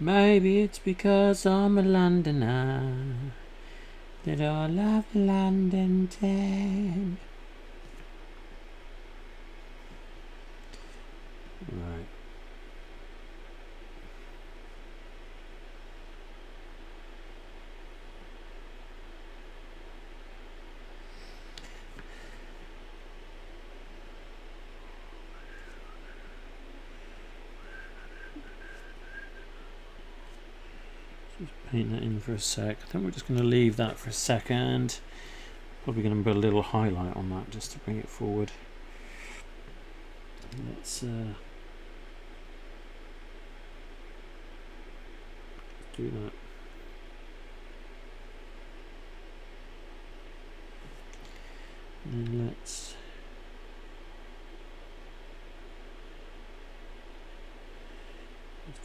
Maybe it's because I'm a Londoner that I love London town. Right. Just paint that in for a sec. I think we're just going to leave that for a second. Probably going to put a little highlight on that just to bring it forward. Let's do that. And let's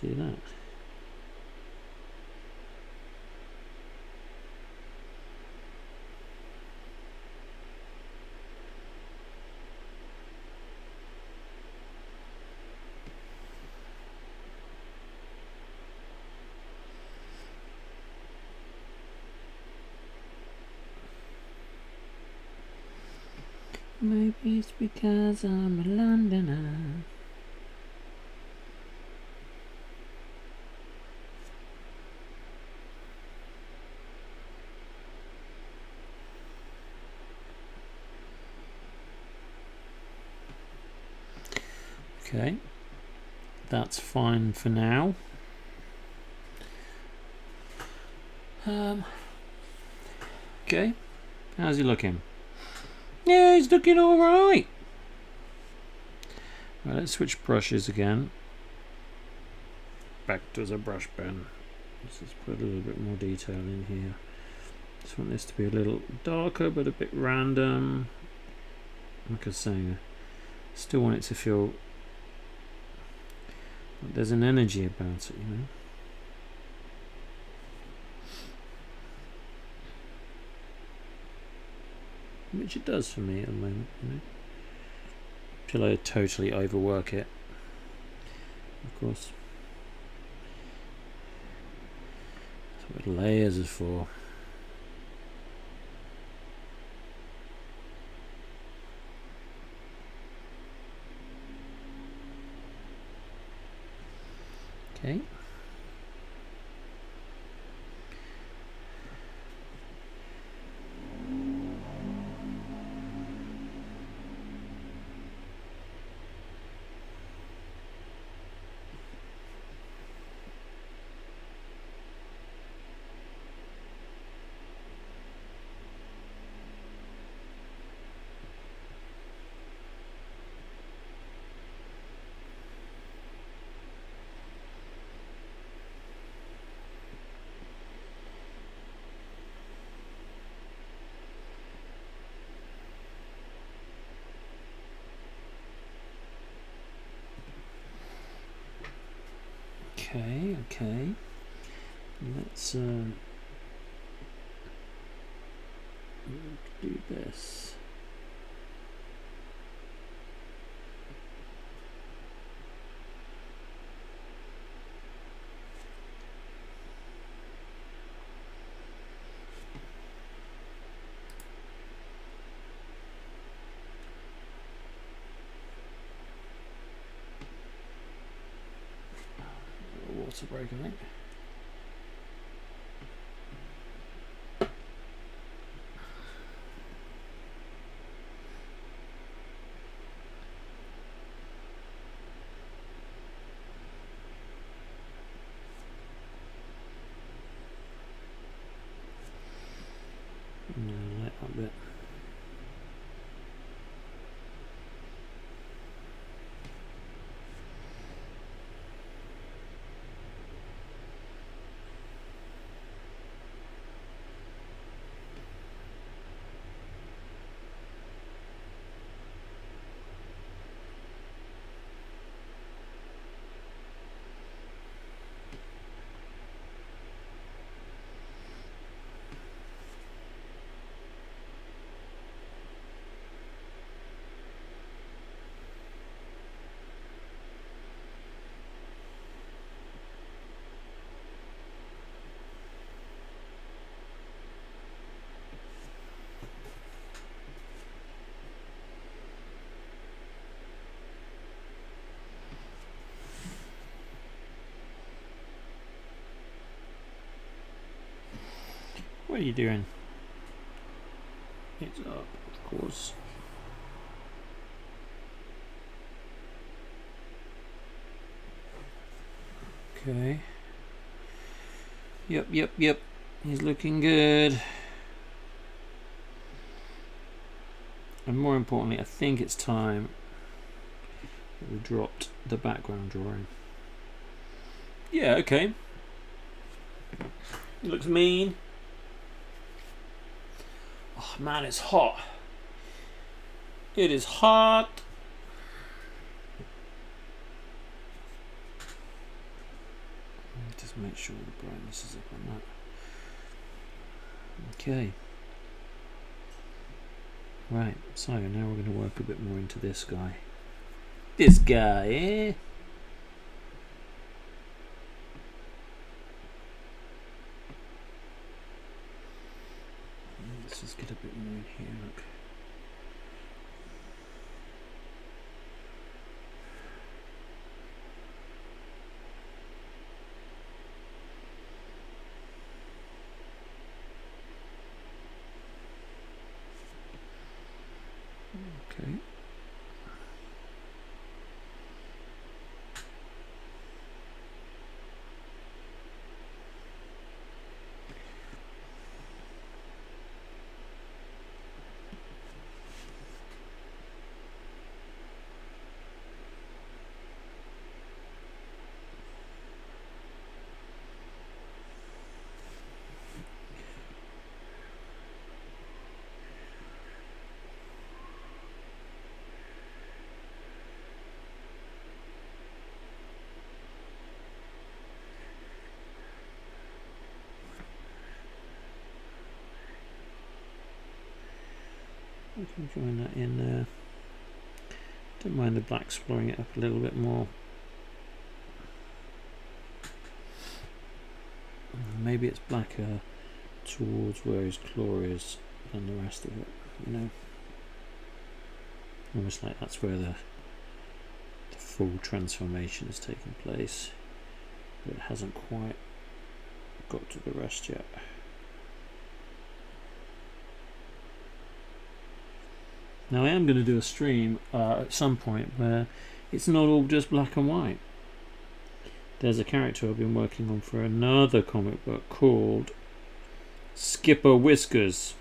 do that. Maybe it's because I'm a Londoner. Okay, that's fine for now. Okay, how's he looking? Yeah, he's looking alright. Right, let's switch brushes again. Back to the brush pen. Let's just put a little bit more detail in here. Just want this to be a little darker but a bit random. Like I was saying, I still want it to feel like there's an energy about it, you know. Which it does for me at the moment, you know. Till I totally overwork it, of course. That's what layers is for. Okay. Okay. Let's do this. that's a break, I think. Light that bit. What are you doing? It's up, of course. Okay. Yep. He's looking good. And more importantly, I think it's time that we dropped the background drawing. Yeah, okay. It looks mean. Oh man, it's hot. It is hot. Just make sure the brightness is up on that. Okay. Right, so now we're going to work a bit more into this guy. This guy, eh? Let's just get a bit more in here, look. Okay. I can join that in there. Don't mind the black exploring it up a little bit more. Maybe it's blacker towards where his claw is than the rest of it, you know. Almost like that's where the full transformation is taking place, but it hasn't quite got to the rest yet. Now I am going to do a stream at some point where it's not all just black and white. There's a character I've been working on for another comic book called Skipper Whiskers,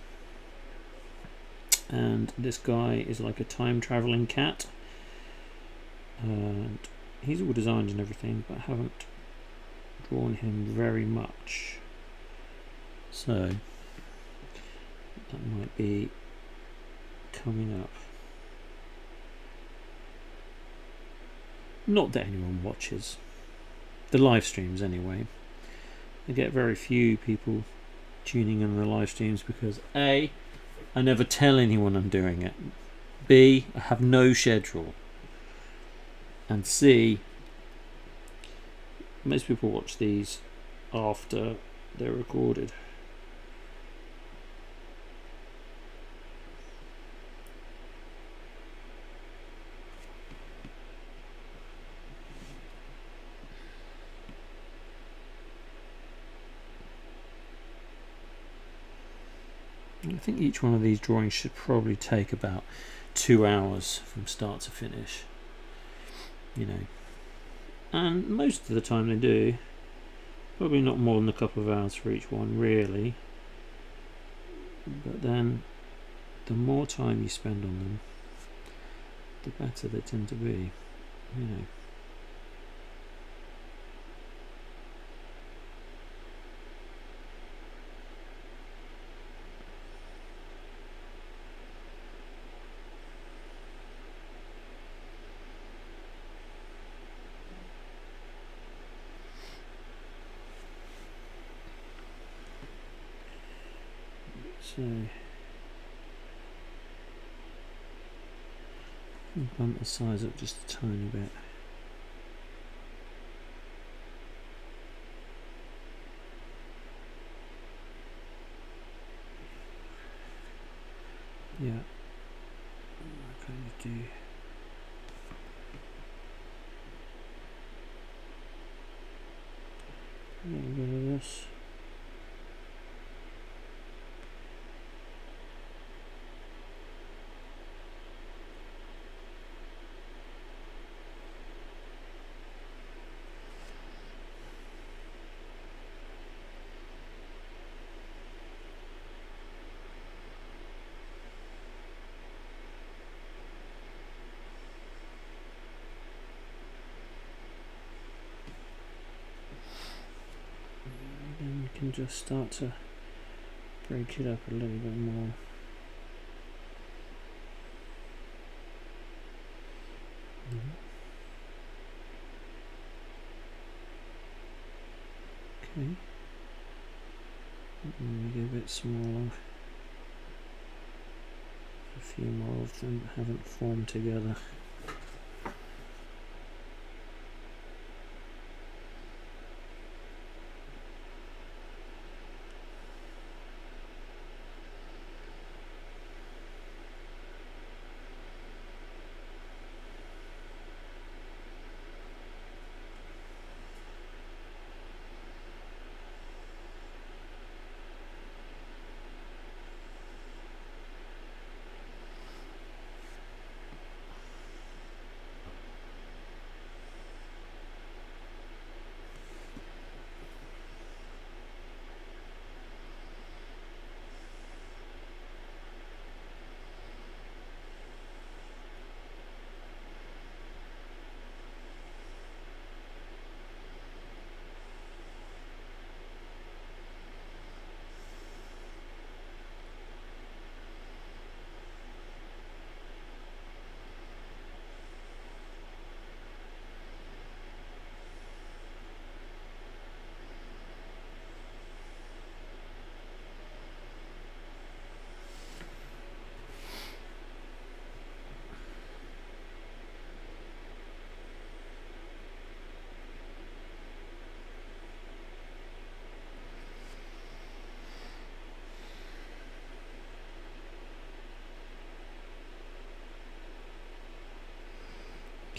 and this guy is like a time travelling cat, and he's all designed and everything, but I haven't drawn him very much, so that might be coming up. Not that anyone watches the live streams anyway. I get very few people tuning in the live streams because A, I never tell anyone I'm doing it, B, I have no schedule, and C, most people watch these after they're recorded. I think each one of these drawings should probably take about 2 hours from start to finish, you know, and most of the time they do. Probably not more than a couple of hours for each one, really, but then the more time you spend on them, the better they tend to be, you know. So bump the size up just a tiny bit. Yeah. What can you do? A little bit of this. And then we can just start to break it up a little bit more. Okay, and make it a bit smaller. A few more of them haven't formed together.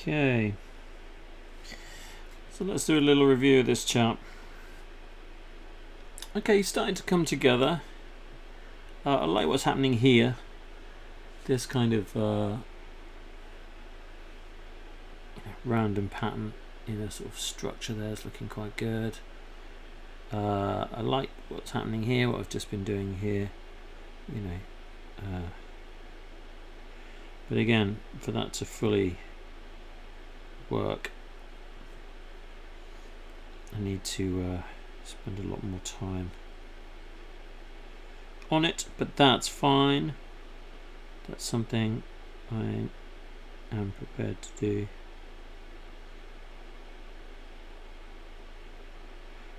Okay, so let's do a little review of this chap. Okay, he's starting to come together. I like what's happening here. This kind of random pattern in a sort of structure there is looking quite good. I like what's happening here, what I've just been doing here, you know. But again, for that to fully work, I need to spend a lot more time on it, but that's fine. That's something I am prepared to do.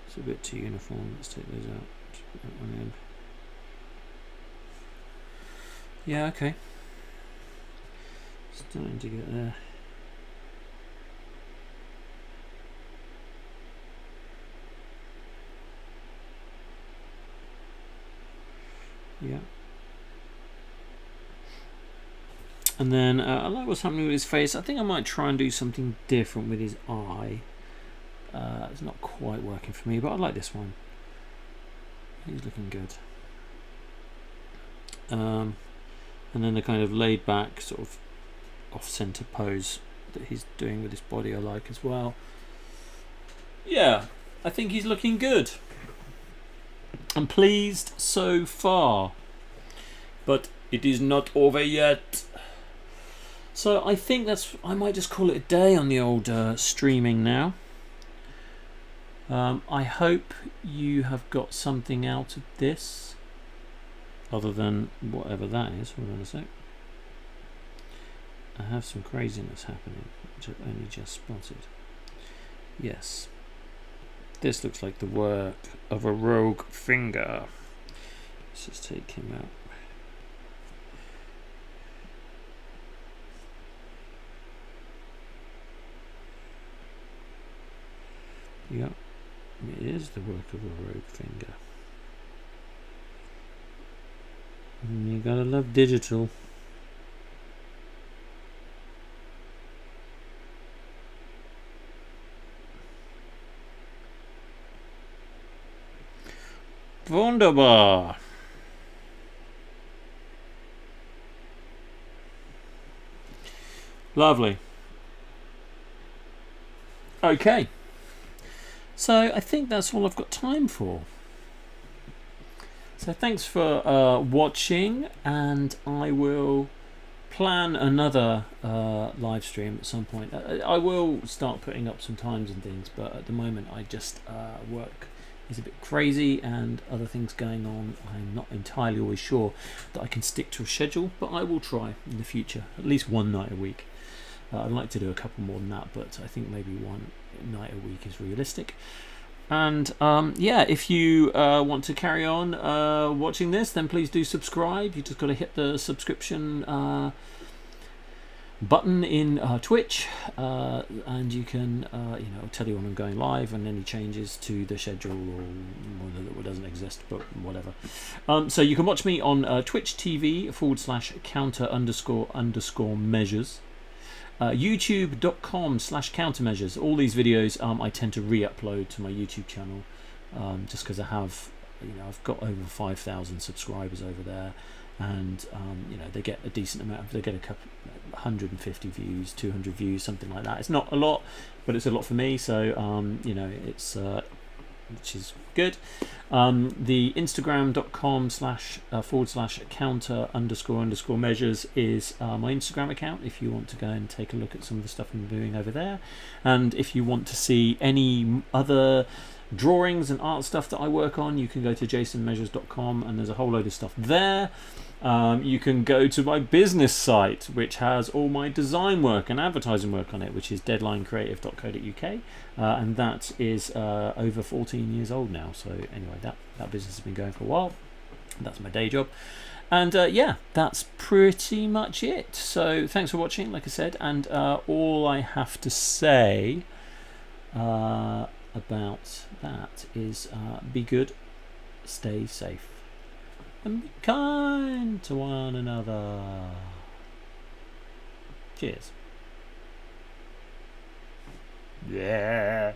It's a bit too uniform. Let's take those out. Just put that one in. Yeah, okay. Starting to get there. Yeah. And then I like what's happening with his face. I think I might try and do something different with his eye. It's not quite working for me, but I like this one. He's looking good. and then the kind of laid back sort of off-center pose that he's doing with his body I like as well. Yeah, I think he's looking good. I'm pleased so far, but it is not over yet. So I think I might just call it a day on the old streaming now. I hope you have got something out of this, other than whatever that is. Hold on a sec. I have some craziness happening, which I've only just spotted. Yes. This looks like the work of a rogue finger. Let's just take him out. Yep, it is the work of a rogue finger. And you gotta love digital. Wunderbar. Lovely. Okay. So I think that's all I've got time for. So thanks for watching, and I will plan another live stream at some point. I will start putting up some times and things, but at the moment I just work is a bit crazy and other things going on. I'm not entirely always sure that I can stick to a schedule, but I will try in the future, at least one night a week. I'd like to do a couple more than that, but I think maybe one night a week is realistic. And yeah, if you want to carry on watching this, then please do subscribe. You just got to hit the subscription button in Twitch, and you can tell you when I'm going live and any changes to the schedule or that doesn't exist, but whatever. So you can watch me on Twitch TV /counter__measures. YouTube.com/countermeasures. All these videos I tend to re-upload to my YouTube channel, just because I have, I've got over 5,000 subscribers over there, and they get a decent amount. They get a couple 150 views, 200 views, something like that. It's not a lot, but it's a lot for me. So it's which is good. The Instagram.com//counter__measures is my Instagram account if you want to go and take a look at some of the stuff I'm doing over there. And if you want to see any other drawings and art stuff that I work on, you can go to jasonmeasures.com, and there's a whole load of stuff there. You can go to my business site, which has all my design work and advertising work on it, which is deadlinecreative.co.uk, and that is over 14 years old now. So anyway, that business has been going for a while. That's my day job. And yeah, that's pretty much it. So thanks for watching, like I said, and all I have to say about that is be good, stay safe, and be kind to one another. Cheers. Yeah.